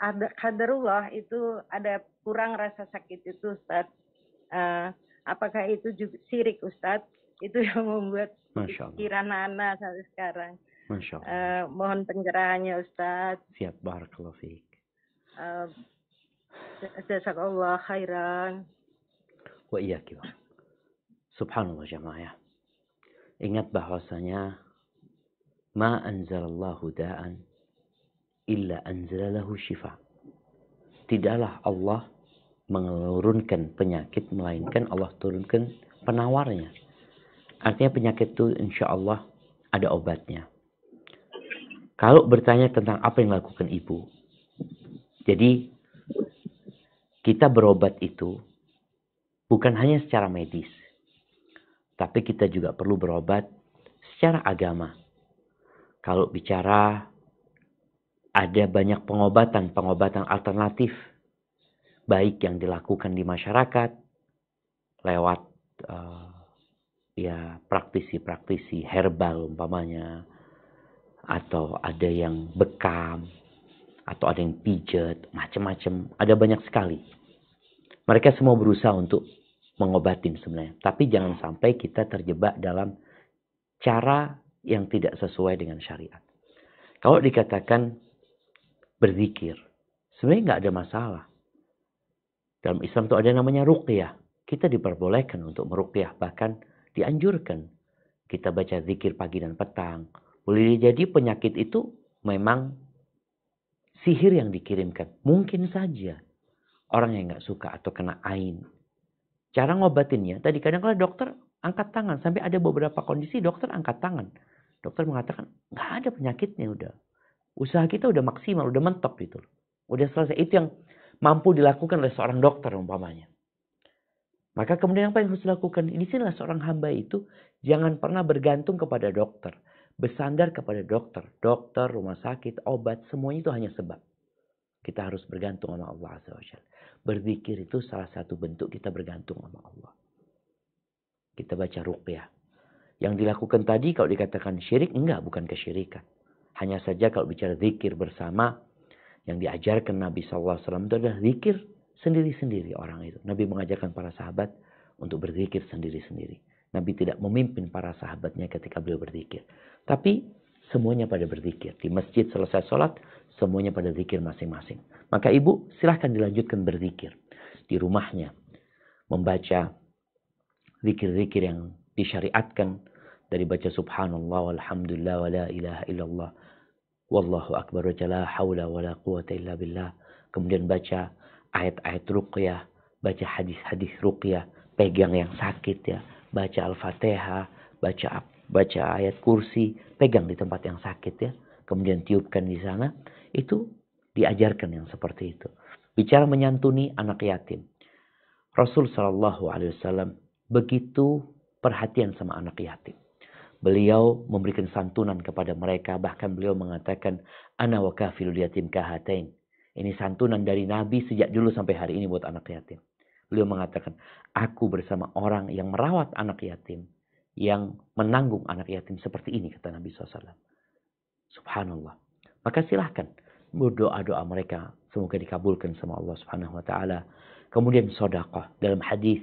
[SPEAKER 5] ada qadarullah itu ada kurang rasa sakit itu Ustaz? Apakah itu juga syirik Ustaz? Itu yang membuat pikiran anak sampai sekarang.
[SPEAKER 1] Masya Allah.
[SPEAKER 5] Mohon pencerahannya Ustaz.
[SPEAKER 1] Siap, barakallahu fiik.
[SPEAKER 5] Jazakallah khairan.
[SPEAKER 1] Wa iyyaki. Subhanallah jamaah. Ingat bahwasanya ma anzalallahu da'an illa anzalalahu syifa. Tidaklah Allah menurunkan penyakit, melainkan Allah turunkan penawarnya. Artinya penyakit itu insya Allah ada obatnya. Kalau bertanya tentang apa yang dilakukan ibu, jadi kita berobat itu bukan hanya secara medis, tapi kita juga perlu berobat secara agama. Kalau bicara ada banyak pengobatan alternatif, baik yang dilakukan di masyarakat lewat praktisi herbal umpamanya, atau ada yang bekam, atau ada yang pijat, macam-macam, ada banyak sekali. Mereka semua berusaha untuk mengobatin sebenarnya, tapi jangan sampai kita terjebak dalam cara yang tidak sesuai dengan syariat. Kalau dikatakan berzikir, sebenarnya nggak ada masalah. Dalam Islam itu ada namanya ruqyah. Kita diperbolehkan untuk meruqyah, bahkan dianjurkan. Kita baca zikir pagi dan petang. Boleh jadi penyakit itu memang sihir yang dikirimkan. Mungkin saja orang yang nggak suka atau kena ain. Cara ngobatinnya, tadi kadang-kadang dokter angkat tangan. Sampai ada beberapa kondisi dokter angkat tangan. Dokter mengatakan, nggak ada penyakitnya udah. Usaha kita udah maksimal, udah mentok gitu. Udah selesai. Itu yang mampu dilakukan oleh seorang dokter umpamanya. Maka kemudian apa yang harus dilakukan? Di sinilah seorang hamba itu jangan pernah bergantung kepada dokter. Bersandar kepada dokter. Dokter, rumah sakit, obat, semuanya itu hanya sebab. Kita harus bergantung sama Allah Azza wa Jalla. Berzikir itu salah satu bentuk kita bergantung sama Allah. Kita baca ruqyah. Yang dilakukan tadi kalau dikatakan syirik, enggak, bukan kesyirikan. Hanya saja kalau bicara zikir bersama, yang diajarkan Nabi SAW itu adalah zikir sendiri-sendiri orang itu. Nabi mengajarkan para sahabat untuk berzikir sendiri-sendiri. Nabi tidak memimpin para sahabatnya ketika beliau berzikir. Tapi semuanya pada berzikir. Di masjid selesai sholat, semuanya pada zikir masing-masing. Maka ibu silahkan dilanjutkan berzikir. Di rumahnya. Membaca zikir-zikir yang disyariatkan. Dari baca subhanallah, walhamdulillah, wa la ilaha illallah. Wallahu akbar wa la hawla wa la quwata illa billah. Kemudian baca ayat-ayat ruqyah, baca hadis-hadis ruqyah, pegang yang sakit ya, baca Al-Fatihah, baca ayat kursi, pegang di tempat yang sakit ya, kemudian tiupkan di sana. Itu diajarkan yang seperti itu. Bicara menyantuni anak yatim. Rasul sallallahu alaihi wasallam begitu perhatian sama anak yatim. Beliau memberikan santunan kepada mereka. Bahkan beliau mengatakan, Ana wa kafilul yatim kahatain. Ini santunan dari Nabi sejak dulu sampai hari ini buat anak yatim. Beliau mengatakan, aku bersama orang yang merawat anak yatim. Yang menanggung anak yatim seperti ini, kata Nabi SAW. Subhanallah. Maka silahkan berdoa-doa mereka. Semoga dikabulkan sama Allah Subhanahu Wa Taala. Kemudian sedekah. Dalam hadis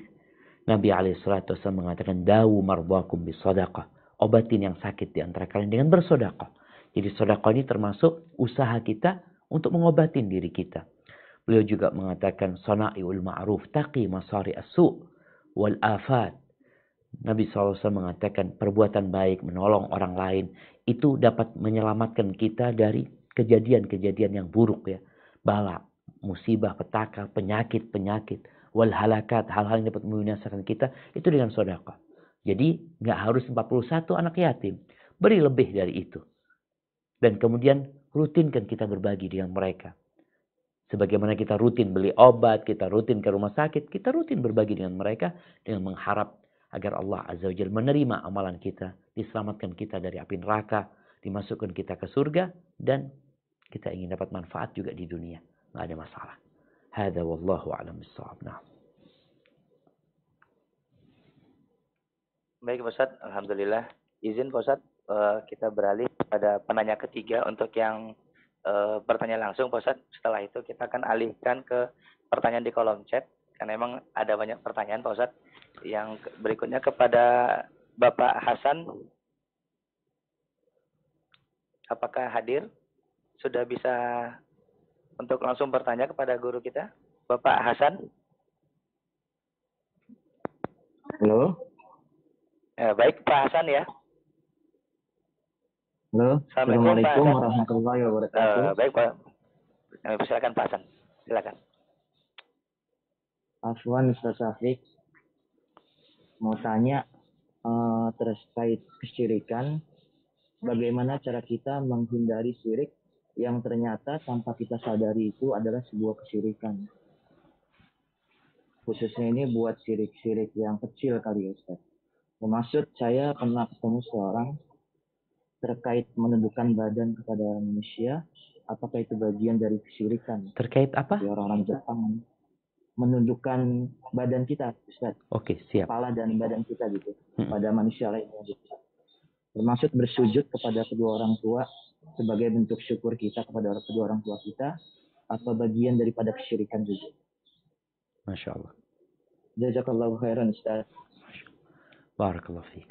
[SPEAKER 1] Nabi SAW mengatakan, Dawu marbakum bis sedekah. Obatin yang sakit di antara kalian dengan bersedekah. Jadi sedekah ini termasuk usaha kita untuk mengobatin diri kita. Beliau juga mengatakan sana'iul ma'ruf taqi masari as-su' wal afat. Nabi SAW mengatakan perbuatan baik, menolong orang lain itu dapat menyelamatkan kita dari kejadian-kejadian yang buruk ya. Bala, musibah, petaka, penyakit, wal halakat, hal-hal yang dapat membinasakan kita itu dengan sedekah. Jadi nggak harus 41 anak yatim. Beri lebih dari itu. Dan kemudian rutinkan kita berbagi dengan mereka. Sebagaimana kita rutin beli obat, kita rutin ke rumah sakit, kita rutin berbagi dengan mereka dengan mengharap agar Allah Azza wa Jalla menerima amalan kita, diselamatkan kita dari api neraka, dimasukkan kita ke surga, dan kita ingin dapat manfaat juga di dunia. Nggak ada masalah. Hadza wallahu a'lam bissawab. Nah.
[SPEAKER 3] Baik Pak Ustadz, Alhamdulillah. Izin Pak Ustadz, kita beralih pada penanya ketiga untuk yang bertanya langsung Pak Ustadz. Setelah itu kita akan alihkan ke pertanyaan di kolom chat. Karena memang ada banyak pertanyaan Pak Ustadz. Yang berikutnya kepada Bapak Hasan. Apakah hadir? Sudah bisa untuk langsung bertanya kepada guru kita? Bapak Hasan.
[SPEAKER 6] Halo.
[SPEAKER 3] Baik Pak Hasan ya.
[SPEAKER 6] Halo. Assalamualaikum warahmatullahi wabarakatuh.
[SPEAKER 3] Baik Pak. Silakan Pak Hasan. Silakan.
[SPEAKER 6] Afwan Ustaz Syafiq. Mau tanya terkait kesyirikan. Bagaimana cara kita menghindari syirik yang ternyata tanpa kita sadari itu adalah sebuah kesyirikan. Khususnya ini buat syirik-syirik yang kecil kali ya Ustaz. Maksud saya pernah ketemu seorang terkait menundukkan badan kepada manusia, apakah itu bagian dari kesyirikan?
[SPEAKER 1] Terkait apa?
[SPEAKER 6] Di orang-orang Jepang menundukkan badan kita, Ustaz.
[SPEAKER 1] Oke, siap.
[SPEAKER 6] Kepala dan badan kita gitu, pada manusia lainnya gitu. Termasuk bersujud kepada kedua orang tua sebagai bentuk syukur kita kepada kedua orang tua kita, atau bagian daripada kesyirikan juga.
[SPEAKER 1] Masya Allah.
[SPEAKER 6] Jazakallahu khairan Ustaz.
[SPEAKER 1] Barakallahu fiik.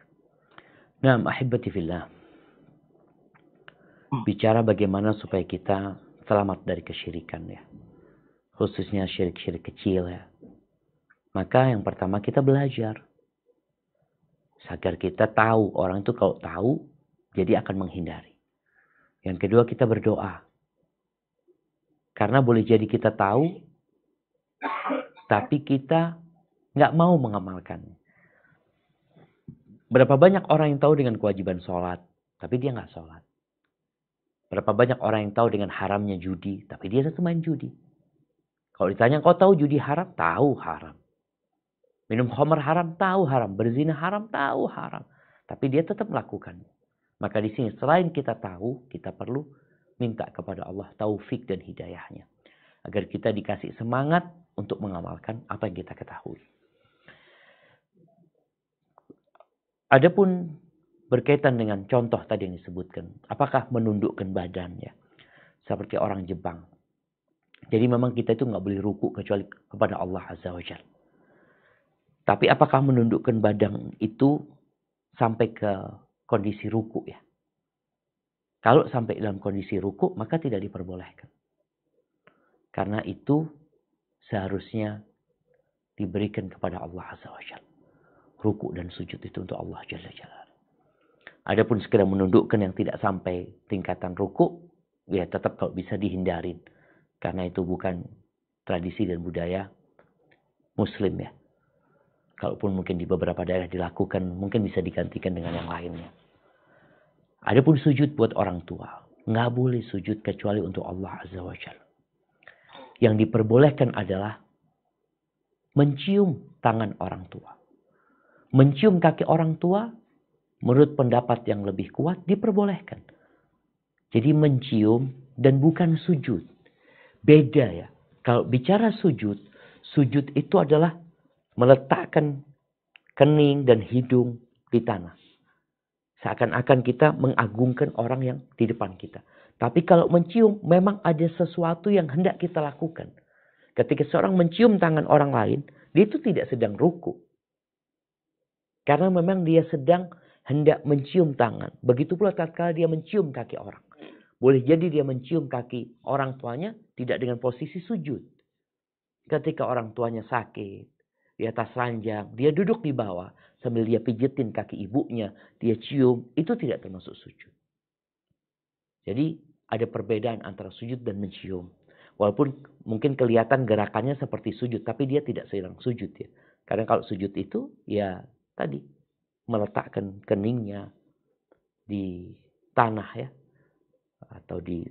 [SPEAKER 1] Nah, ahibati fillah. Bicara bagaimana supaya kita selamat dari kesyirikan ya. Khususnya syirik-syirik kecil ya. Maka yang pertama kita belajar. Agar kita tahu, orang itu kalau tahu, jadi akan menghindari. Yang kedua kita berdoa. Karena boleh jadi kita tahu, tapi kita nggak mau mengamalkannya. Berapa banyak orang yang tahu dengan kewajiban sholat, tapi dia nggak sholat. Berapa banyak orang yang tahu dengan haramnya judi, tapi dia tetap main judi. Kalau ditanya, kau tahu judi haram? Tahu haram. Minum khamar haram? Tahu haram. Berzina haram? Tahu haram. Tapi dia tetap melakukannya. Maka di sini selain kita tahu, kita perlu minta kepada Allah taufik dan hidayahnya. Agar kita dikasih semangat untuk mengamalkan apa yang kita ketahui. Adapun berkaitan dengan contoh tadi yang disebutkan. Apakah menundukkan badannya? Seperti orang Jepang. Jadi memang kita itu nggak boleh ruku kecuali kepada Allah Azza wa Jalla. Tapi apakah menundukkan badan itu sampai ke kondisi ruku ya? Kalau sampai dalam kondisi ruku, maka tidak diperbolehkan. Karena itu seharusnya diberikan kepada Allah Azza wa Jalla. Ruku dan sujud itu untuk Allah Jalla Jalla. Adapun sekedar menundukkan yang tidak sampai tingkatan ruku, ya tetap kalau bisa dihindarin. Karena itu bukan tradisi dan budaya Muslim ya. Kalaupun mungkin di beberapa daerah dilakukan, mungkin bisa digantikan dengan yang lainnya. Adapun sujud buat orang tua. Nggak boleh sujud kecuali untuk Allah Azza wa Jalla. Yang diperbolehkan adalah mencium tangan orang tua. Mencium kaki orang tua, menurut pendapat yang lebih kuat, diperbolehkan. Jadi mencium dan bukan sujud. Beda ya. Kalau bicara sujud, sujud itu adalah meletakkan kening dan hidung di tanah. Seakan-akan kita mengagungkan orang yang di depan kita. Tapi kalau mencium, memang ada sesuatu yang hendak kita lakukan. Ketika seorang mencium tangan orang lain, dia itu tidak sedang ruku. Karena memang dia sedang hendak mencium tangan. Begitu pula tatkala dia mencium kaki orang. Boleh jadi dia mencium kaki orang tuanya tidak dengan posisi sujud. Ketika orang tuanya sakit, di atas ranjang, dia duduk di bawah sambil dia pijetin kaki ibunya, dia cium, itu tidak termasuk sujud. Jadi ada perbedaan antara sujud dan mencium. Walaupun mungkin kelihatan gerakannya seperti sujud, tapi dia tidak sedang sujud ya. Karena kalau sujud itu ya tadi meletakkan keningnya di tanah ya, atau di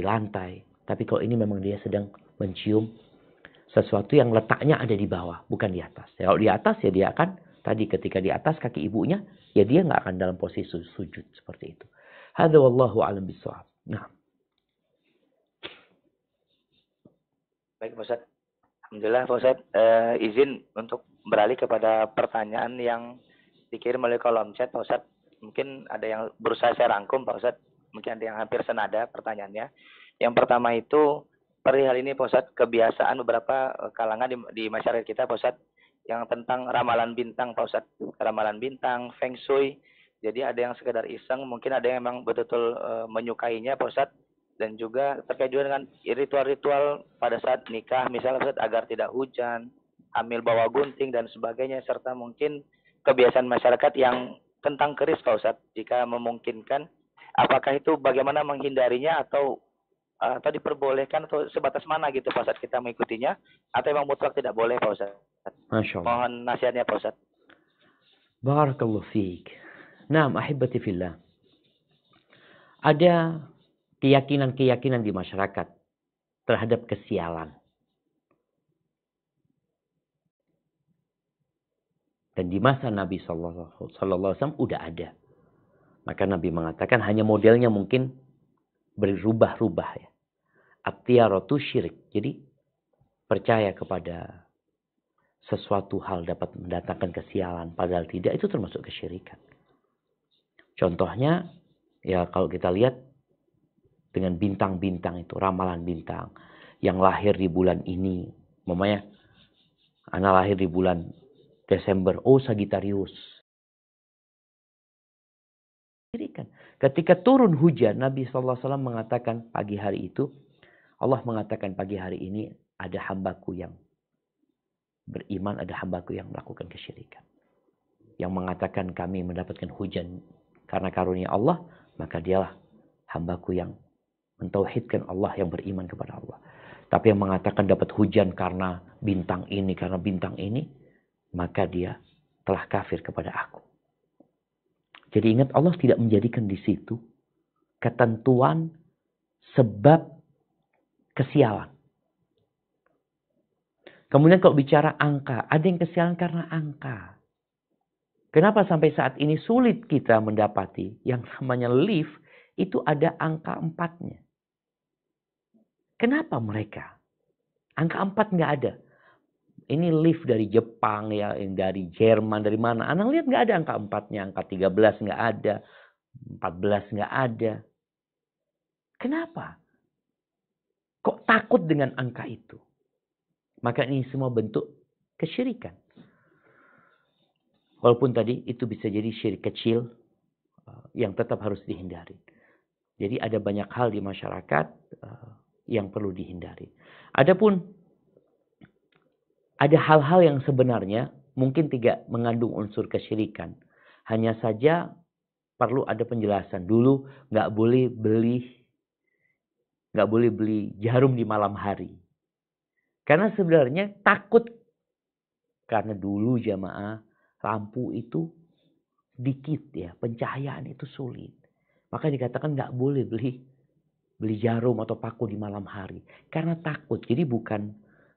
[SPEAKER 1] lantai. Tapi kalau ini memang dia sedang mencium sesuatu yang letaknya ada di bawah, bukan di atas. Ya, kalau di atas ya dia akan, tadi ketika di atas kaki ibunya, ya dia nggak akan dalam posisi sujud seperti itu. Hadza wallahu a'lam bishawab. Nah.
[SPEAKER 3] Baik Pak Ustaz. Alhamdulillah Pak Ustaz. Izin untuk beralih kepada pertanyaan yang dikirim melalui kolom chat Pak Ustaz. Mungkin ada yang berusaha saya rangkum Pak Ustaz. Mungkin ada yang hampir senada pertanyaannya. Yang pertama itu, perihal ini Pak Ustadz, kebiasaan beberapa kalangan di masyarakat kita Pak Ustadz, yang tentang ramalan bintang Pak Ustadz. Ramalan bintang, feng shui. Jadi ada yang sekedar iseng, mungkin ada yang memang betul-betul menyukainya Pak Ustadz. Dan juga terkait juga dengan ritual-ritual pada saat nikah, misalnya Pak Ustadz, agar tidak hujan, hamil bawa gunting dan sebagainya. Serta mungkin kebiasaan masyarakat yang tentang keris Pak Ustadz. Jika memungkinkan, apakah itu bagaimana menghindarinya atau diperbolehkan atau sebatas mana gitu Pak Ustadz kita mengikutinya, atau memang mutlak tidak boleh Pak Ustadz?
[SPEAKER 1] Masya Allah.
[SPEAKER 3] Mohon nasihatnya Pak Ustadz.
[SPEAKER 1] Barakallahu fiik. Naam ahibati fillah. Ada keyakinan-keyakinan di masyarakat terhadap kesialan. Dan di masa Nabi SAW udah ada. Maka Nabi mengatakan hanya modelnya mungkin berubah-ubah ya. At-tiyaratu syirik. Jadi percaya kepada sesuatu hal dapat mendatangkan kesialan. Padahal tidak, itu termasuk kesyirikan. Contohnya, ya kalau kita lihat dengan bintang-bintang itu, ramalan bintang. Yang lahir di bulan ini. Mamanya, anak lahir di bulan Desember. Oh, Sagittarius. Ketika turun hujan, Nabi SAW mengatakan pagi hari itu, Allah mengatakan pagi hari ini ada hambaku yang beriman ada hambaku yang melakukan kesyirikan. Yang mengatakan kami mendapatkan hujan karena karunia Allah, maka dialah hambaku yang mentauhidkan Allah, yang beriman kepada Allah. Tapi yang mengatakan dapat hujan karena bintang ini, maka dia telah kafir kepada aku. Jadi ingat, Allah tidak menjadikan di situ ketentuan sebab kesialan. Kemudian kalau bicara angka, ada yang kesialan karena angka. Kenapa sampai saat ini sulit kita mendapati yang namanya lift itu ada angka 4-nya? Kenapa mereka? Angka 4 nggak ada. Ini lift dari Jepang ya, yang dari Jerman, dari mana? Anak lihat nggak ada angka 4-nya, angka 13 nggak ada, 14 nggak ada. Kenapa? Kok takut dengan angka itu? Maka ini semua bentuk kesyirikan. Walaupun tadi itu bisa jadi syirik kecil yang tetap harus dihindari. Jadi ada banyak hal di masyarakat yang perlu dihindari. Adapun ada hal-hal yang sebenarnya mungkin tidak mengandung unsur kesyirikan. Hanya saja perlu ada penjelasan. Dulu nggak boleh beli jarum di malam hari. Karena sebenarnya takut. Karena dulu jamaah lampu itu dikit ya, pencahayaan itu sulit. Maka dikatakan nggak boleh beli jarum atau paku di malam hari. Karena takut. Jadi bukan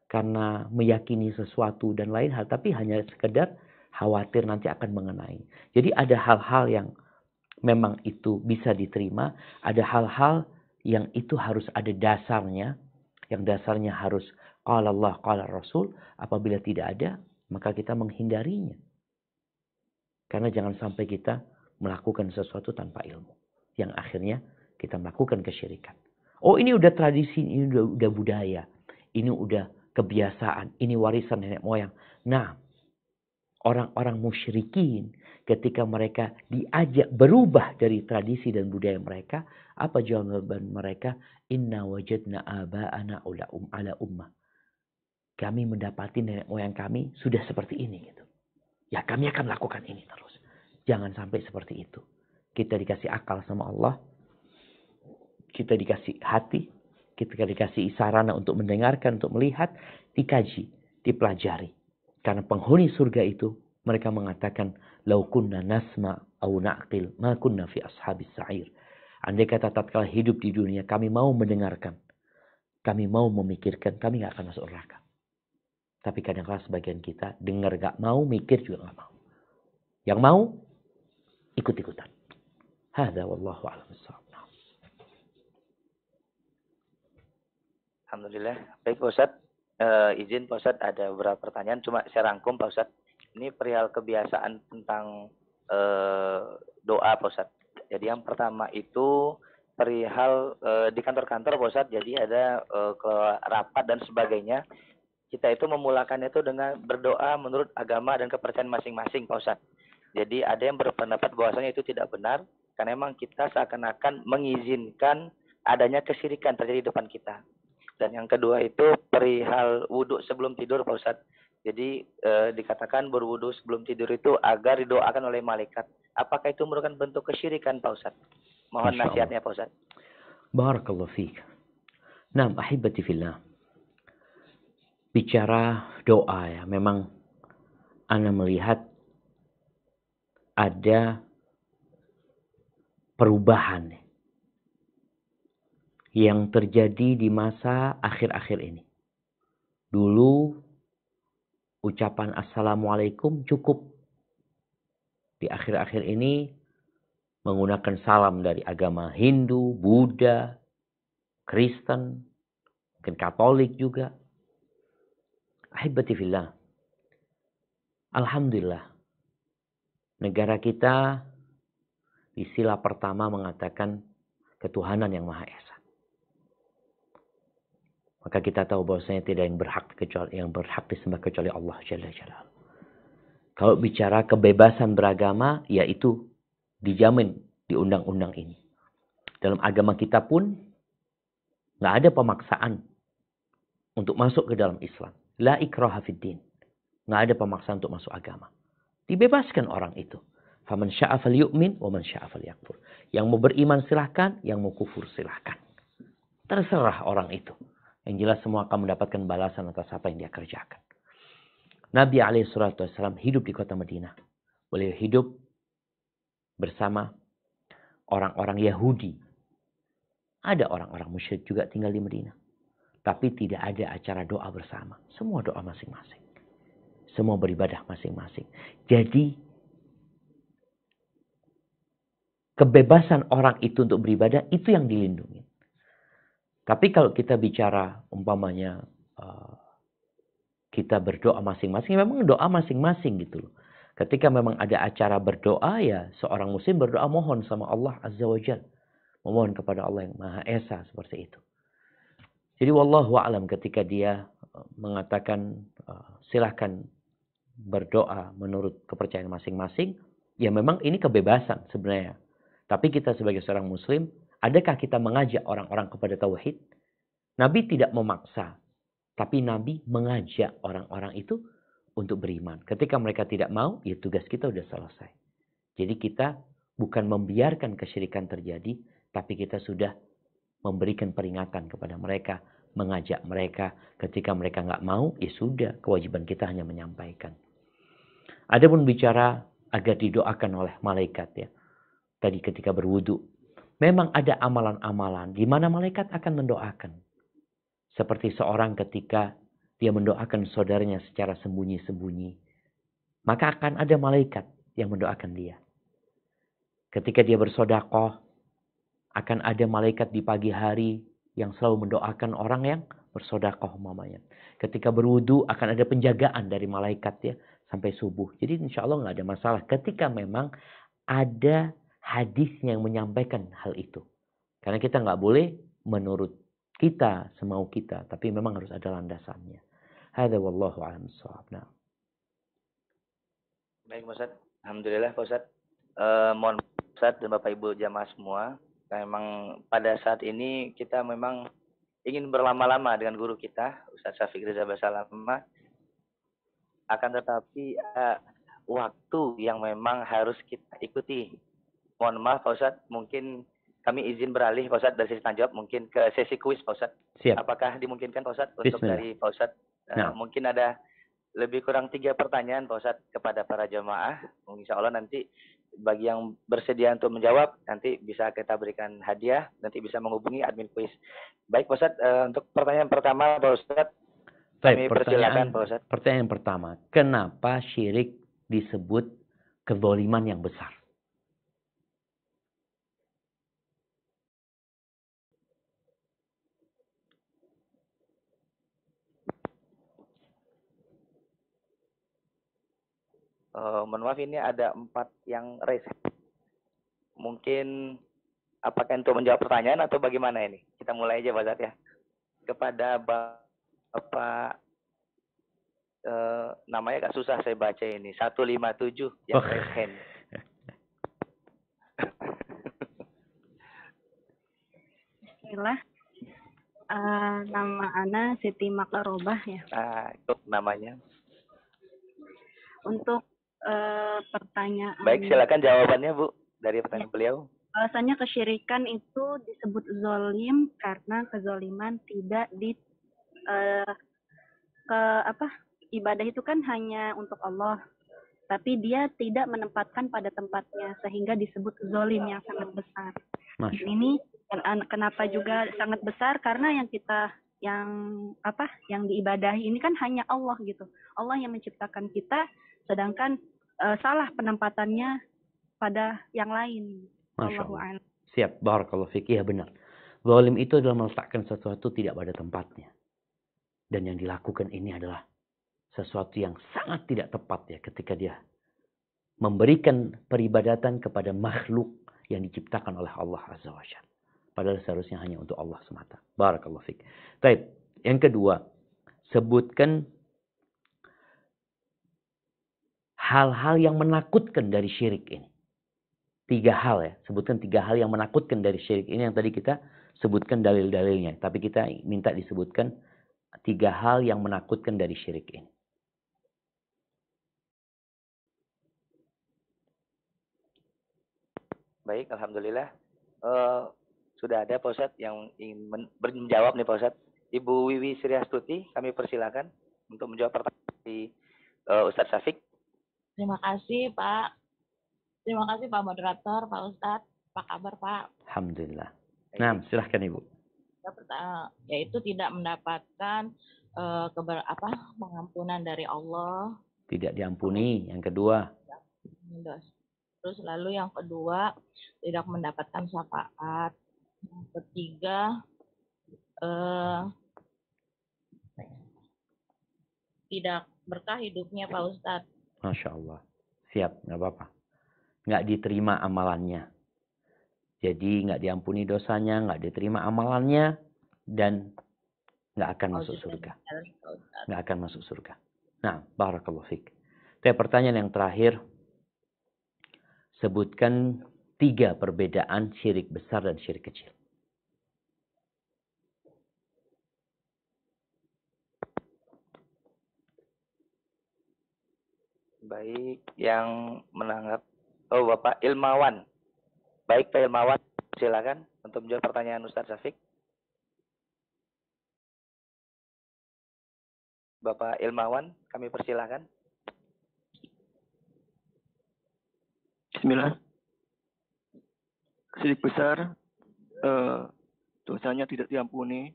[SPEAKER 1] karena meyakini sesuatu dan lain hal, tapi hanya sekedar khawatir nanti akan mengenai. Jadi ada hal-hal yang memang itu bisa diterima, ada hal-hal yang itu harus ada dasarnya, yang dasarnya harus qala Allah, qala Rasul. Apabila tidak ada, maka kita menghindarinya. Karena jangan sampai kita melakukan sesuatu tanpa ilmu, yang akhirnya kita melakukan kesyirikan. Oh, ini udah tradisi, ini udah budaya, ini udah kebiasaan, ini warisan nenek moyang. Nah, orang-orang musyrikin ketika mereka diajak berubah dari tradisi dan budaya mereka, apa jawaban mereka? Inna wajadna aba'ana ala ummah. Kami mendapati nenek moyang kami sudah seperti ini gitu. Ya, kami akan lakukan ini terus. Jangan sampai seperti itu. Kita dikasih akal sama Allah, kita dikasih hati, kita dikasih sarana untuk mendengarkan, untuk melihat, dikaji, dipelajari. Karena penghuni surga itu, mereka mengatakan, "Lau kunna nasma au na'qil, ma kunna fi ashabis sa'ir." Andai kata tatkala hidup di dunia, kami mau mendengarkan, kami mau memikirkan, kami gak akan masuk neraka. Tapi kadang-kadang sebagian kita dengar gak mau, mikir juga gak mau. Yang mau, ikut-ikutan. Hadza wallahu a'lam bissawab.
[SPEAKER 3] Alhamdulillah. Baik Pak Ustadz, izin Pak Ustadz ada beberapa pertanyaan, cuma saya rangkum Pak Ustadz. Ini perihal kebiasaan tentang doa Pak Ustadz. Jadi yang pertama itu perihal di kantor-kantor Pak Ustadz, jadi ada ke rapat dan sebagainya. Kita itu memulakannya itu dengan berdoa menurut agama dan kepercayaan masing-masing Pak Ustadz. Jadi ada yang berpendapat bahwasanya itu tidak benar, karena memang kita seakan-akan mengizinkan adanya kesyirikan terjadi di depan kita. Dan yang kedua itu perihal wudhu sebelum tidur Pak Ustadz. Jadi dikatakan berwudhu sebelum tidur itu agar didoakan oleh malaikat. Apakah itu merupakan bentuk kesyirikan Pak Ustadz? Mohon nasihatnya Pak Ustadz.
[SPEAKER 1] Barakallahu fiik. Nah, ahibati fillah. Bicara doa ya, memang ana melihat ada perubahan yang terjadi di masa akhir-akhir ini. Dulu ucapan Assalamualaikum cukup. Di akhir-akhir ini menggunakan salam dari agama Hindu, Buddha, Kristen, mungkin Katolik juga. Ahibati fillah. Alhamdulillah. Negara kita di sila pertama mengatakan ketuhanan yang Maha Esa. Maka kita tahu bahwasanya tidak yang berhak disembah kecuali Allah Jalla Jalaluhu. Kalau bicara kebebasan beragama, yaitu dijamin di undang-undang ini. Dalam agama kita pun nggak ada pemaksaan untuk masuk ke dalam Islam. La ikraha fid din. Nggak ada pemaksaan untuk masuk agama. Dibebaskan orang itu. Faman sya'a falyu'min wa man sya'a falyakfur. Yang mau beriman silahkan, yang mau kufur silahkan. Terserah orang itu. Yang jelas semua akan mendapatkan balasan atas apa yang dia kerjakan. Nabi SAW hidup di kota Madinah. Beliau hidup bersama orang-orang Yahudi. Ada orang-orang musyrik juga tinggal di Madinah. Tapi tidak ada acara doa bersama. Semua doa masing-masing. Semua beribadah masing-masing. Jadi, kebebasan orang itu untuk beribadah, itu yang dilindungi. Tapi kalau kita bicara, umpamanya, kita berdoa masing-masing, memang doa masing-masing gitu loh. Ketika memang ada acara berdoa, ya seorang muslim berdoa mohon sama Allah Azza wa Jal. Memohon kepada Allah yang Maha Esa, seperti itu. Jadi wallahu a'lam ketika dia mengatakan silahkan berdoa menurut kepercayaan masing-masing, ya memang ini kebebasan sebenarnya. Tapi kita sebagai seorang muslim, adakah kita mengajak orang-orang kepada tauhid? Nabi tidak memaksa, tapi Nabi mengajak orang-orang itu untuk beriman. Ketika mereka tidak mau, ya tugas kita sudah selesai. Jadi kita bukan membiarkan kesyirikan terjadi, tapi kita sudah memberikan peringatan kepada mereka, mengajak mereka. Ketika mereka nggak mau, ya sudah, kewajiban kita hanya menyampaikan. Adapun bicara agar didoakan oleh malaikat, ya. Tadi ketika berwudu, memang ada amalan-amalan di mana malaikat akan mendoakan. Seperti seorang ketika dia mendoakan saudaranya secara sembunyi-sembunyi, maka akan ada malaikat yang mendoakan dia. Ketika dia bersedekah, akan ada malaikat di pagi hari yang selalu mendoakan orang yang bersedekah umpamanya. Ketika berwudu akan ada penjagaan dari malaikat, ya, sampai subuh. Jadi insya Allah nggak ada masalah ketika memang ada hadis yang menyampaikan hal itu. Karena kita nggak boleh menurut kita, semau kita. Tapi memang harus ada landasannya. Hadza wallahu a'lam bissawab. Nah.
[SPEAKER 3] Baik Pak Ustaz. Alhamdulillah Pak Ustaz. Mohon Ustaz dan Bapak Ibu jamaah semua. Memang pada saat ini kita memang ingin berlama-lama dengan guru kita, Ustaz Syafiq Riza Basalamah. Akan tetapi waktu yang memang harus kita ikuti. Mohon maaf Pak Ustaz, mungkin kami izin beralih Pak Ustaz dari sesi tanya jawab mungkin ke sesi kuis Pak Ustaz.
[SPEAKER 1] Siap.
[SPEAKER 3] Apakah dimungkinkan Pak Ustaz untuk
[SPEAKER 1] Bismillah.
[SPEAKER 3] dari Pak Ustaz? Mungkin ada lebih kurang 3 pertanyaan Pak Ustaz kepada para jemaah. Insya Allah nanti bagi yang bersedia untuk menjawab, nanti bisa kita berikan hadiah, nanti bisa menghubungi admin kuis. Baik Pak Ustaz, untuk pertanyaan pertama Pak Ustaz, kami persilakan Pak Ustaz.
[SPEAKER 1] Pertanyaan pertama, kenapa syirik disebut kezaliman yang besar?
[SPEAKER 3] Mohon maaf ini ada 4 yang raise. Mungkin apakah untuk menjawab pertanyaan atau bagaimana ini? Kita mulai aja Pak Ustaz ya. Kepada Bapak namanya agak susah saya baca ini. 157 yang raise hand.
[SPEAKER 7] Bismillah. Nama Ana Siti Makarobah ya.
[SPEAKER 3] Itu namanya.
[SPEAKER 7] Untuk pertanyaan.
[SPEAKER 3] Baik, silakan jawabannya Bu dari pertanyaan beliau.
[SPEAKER 7] Alasannya kesyirikan itu disebut zolim karena kezoliman tidak ibadah itu kan hanya untuk Allah, tapi dia tidak menempatkan pada tempatnya sehingga disebut zolim yang sangat besar. Ini kenapa juga sangat besar karena yang diibadahi ini kan hanya Allah gitu. Allah yang menciptakan kita, sedangkan salah penempatannya pada yang lain.
[SPEAKER 1] Masya Allah. Siap, barakallahu fiik. Ya benar. Zalim itu adalah meletakkan sesuatu tidak pada tempatnya. Dan yang dilakukan ini adalah sesuatu yang sangat tidak tepat ya ketika dia memberikan peribadatan kepada makhluk yang diciptakan oleh Allah Azza wa Jalla. Padahal seharusnya hanya untuk Allah semata. Barakallahu fiik. Baik, yang kedua, sebutkan hal-hal yang menakutkan dari syirik ini. 3 hal ya. Sebutkan 3 hal yang menakutkan dari syirik ini. Yang tadi kita sebutkan dalil-dalilnya. Tapi kita minta disebutkan 3 hal yang menakutkan dari syirik ini.
[SPEAKER 3] Baik, alhamdulillah. Sudah ada Pak Ustadz yang ingin menjawab nih Pak Ustadz. Ibu Wiwi Sriastuti, kami persilakan untuk menjawab pertanyaan dari Ustadz Syafiq.
[SPEAKER 8] Terima kasih Pak. Terima kasih Pak Moderator, Pak Ustadz. Apa kabar Pak?
[SPEAKER 1] Alhamdulillah. Nah, silahkan Ibu.
[SPEAKER 8] Yaitu tidak mendapatkan pengampunan dari Allah.
[SPEAKER 1] Tidak diampuni. Yang kedua.
[SPEAKER 8] Terus lalu yang kedua, tidak mendapatkan syafaat. Yang ketiga, tidak berkah hidupnya Pak Ustadz.
[SPEAKER 1] Masya Allah. Siap, nggak apa-apa. Nggak diterima amalannya. Jadi nggak diampuni dosanya, nggak diterima amalannya, dan nggak akan masuk surga. Nggak akan masuk surga. Nah, barakallahu fiik. Pertanyaan yang terakhir. Sebutkan 3 perbedaan syirik besar dan syirik kecil.
[SPEAKER 3] Baik, yang menanggap. Oh, Bapak Ilmawan. Baik, Pak Ilmawan, silakan untuk menjawab pertanyaan Ustadz Syafiq. Bapak Ilmawan, kami persilakan.
[SPEAKER 9] Bismillah. Syirik besar, dosanya tidak diampuni.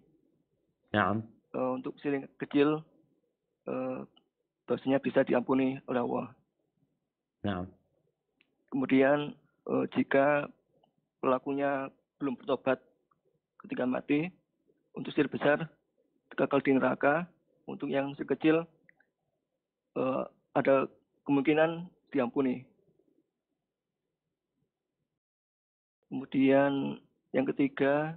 [SPEAKER 1] Naam.
[SPEAKER 9] Untuk syirik kecil, dosanya bisa diampuni oleh Allah.
[SPEAKER 1] Naam.
[SPEAKER 9] Kemudian jika pelakunya belum bertobat ketika mati, untuk syirik besar kekal di neraka. Untuk yang syirik kecil ada kemungkinan diampuni. Kemudian yang ketiga,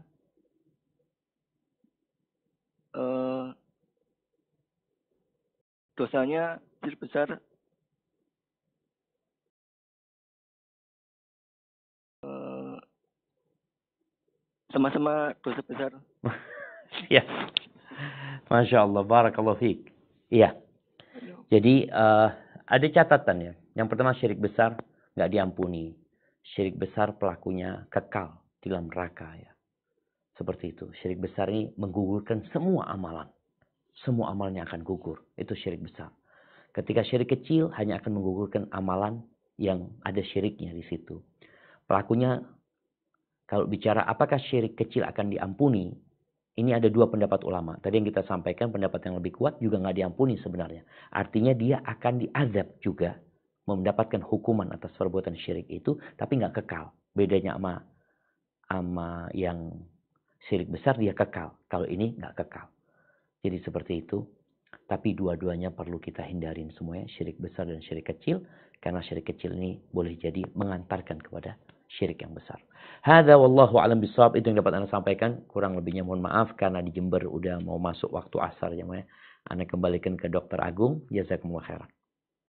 [SPEAKER 9] dosanya syirik besar sama-sama dosa besar.
[SPEAKER 1] Ya. Masya Allah, barakallahu fiik. Iya. Jadi ada catatan ya. Yang pertama syirik besar nggak diampuni. Syirik besar pelakunya kekal di dalam neraka ya. Seperti itu. Syirik besar ini menggugurkan semua amalan. Semua amalnya akan gugur. Itu syirik besar. Ketika syirik kecil hanya akan menggugurkan amalan yang ada syiriknya di situ. Pelakunya, kalau bicara apakah syirik kecil akan diampuni, ini ada 2 pendapat ulama. Tadi yang kita sampaikan pendapat yang lebih kuat juga nggak diampuni sebenarnya. Artinya dia akan diazab juga. Mendapatkan hukuman atas perbuatan syirik itu, tapi nggak kekal. Bedanya sama yang syirik besar, dia kekal. Kalau ini nggak kekal. Jadi seperti itu. Tapi dua-duanya perlu kita hindarin semuanya. Syirik besar dan syirik kecil. Karena syirik kecil ini boleh jadi mengantarkan kepada syirik yang besar. Hadza wallahu a'lam bishawab. Itu yang dapat Anda sampaikan. Kurang lebihnya mohon maaf karena di Jember udah mau masuk waktu asar ya. Anda kembalikan ke Dr. Agung. Jazakumullah khairan.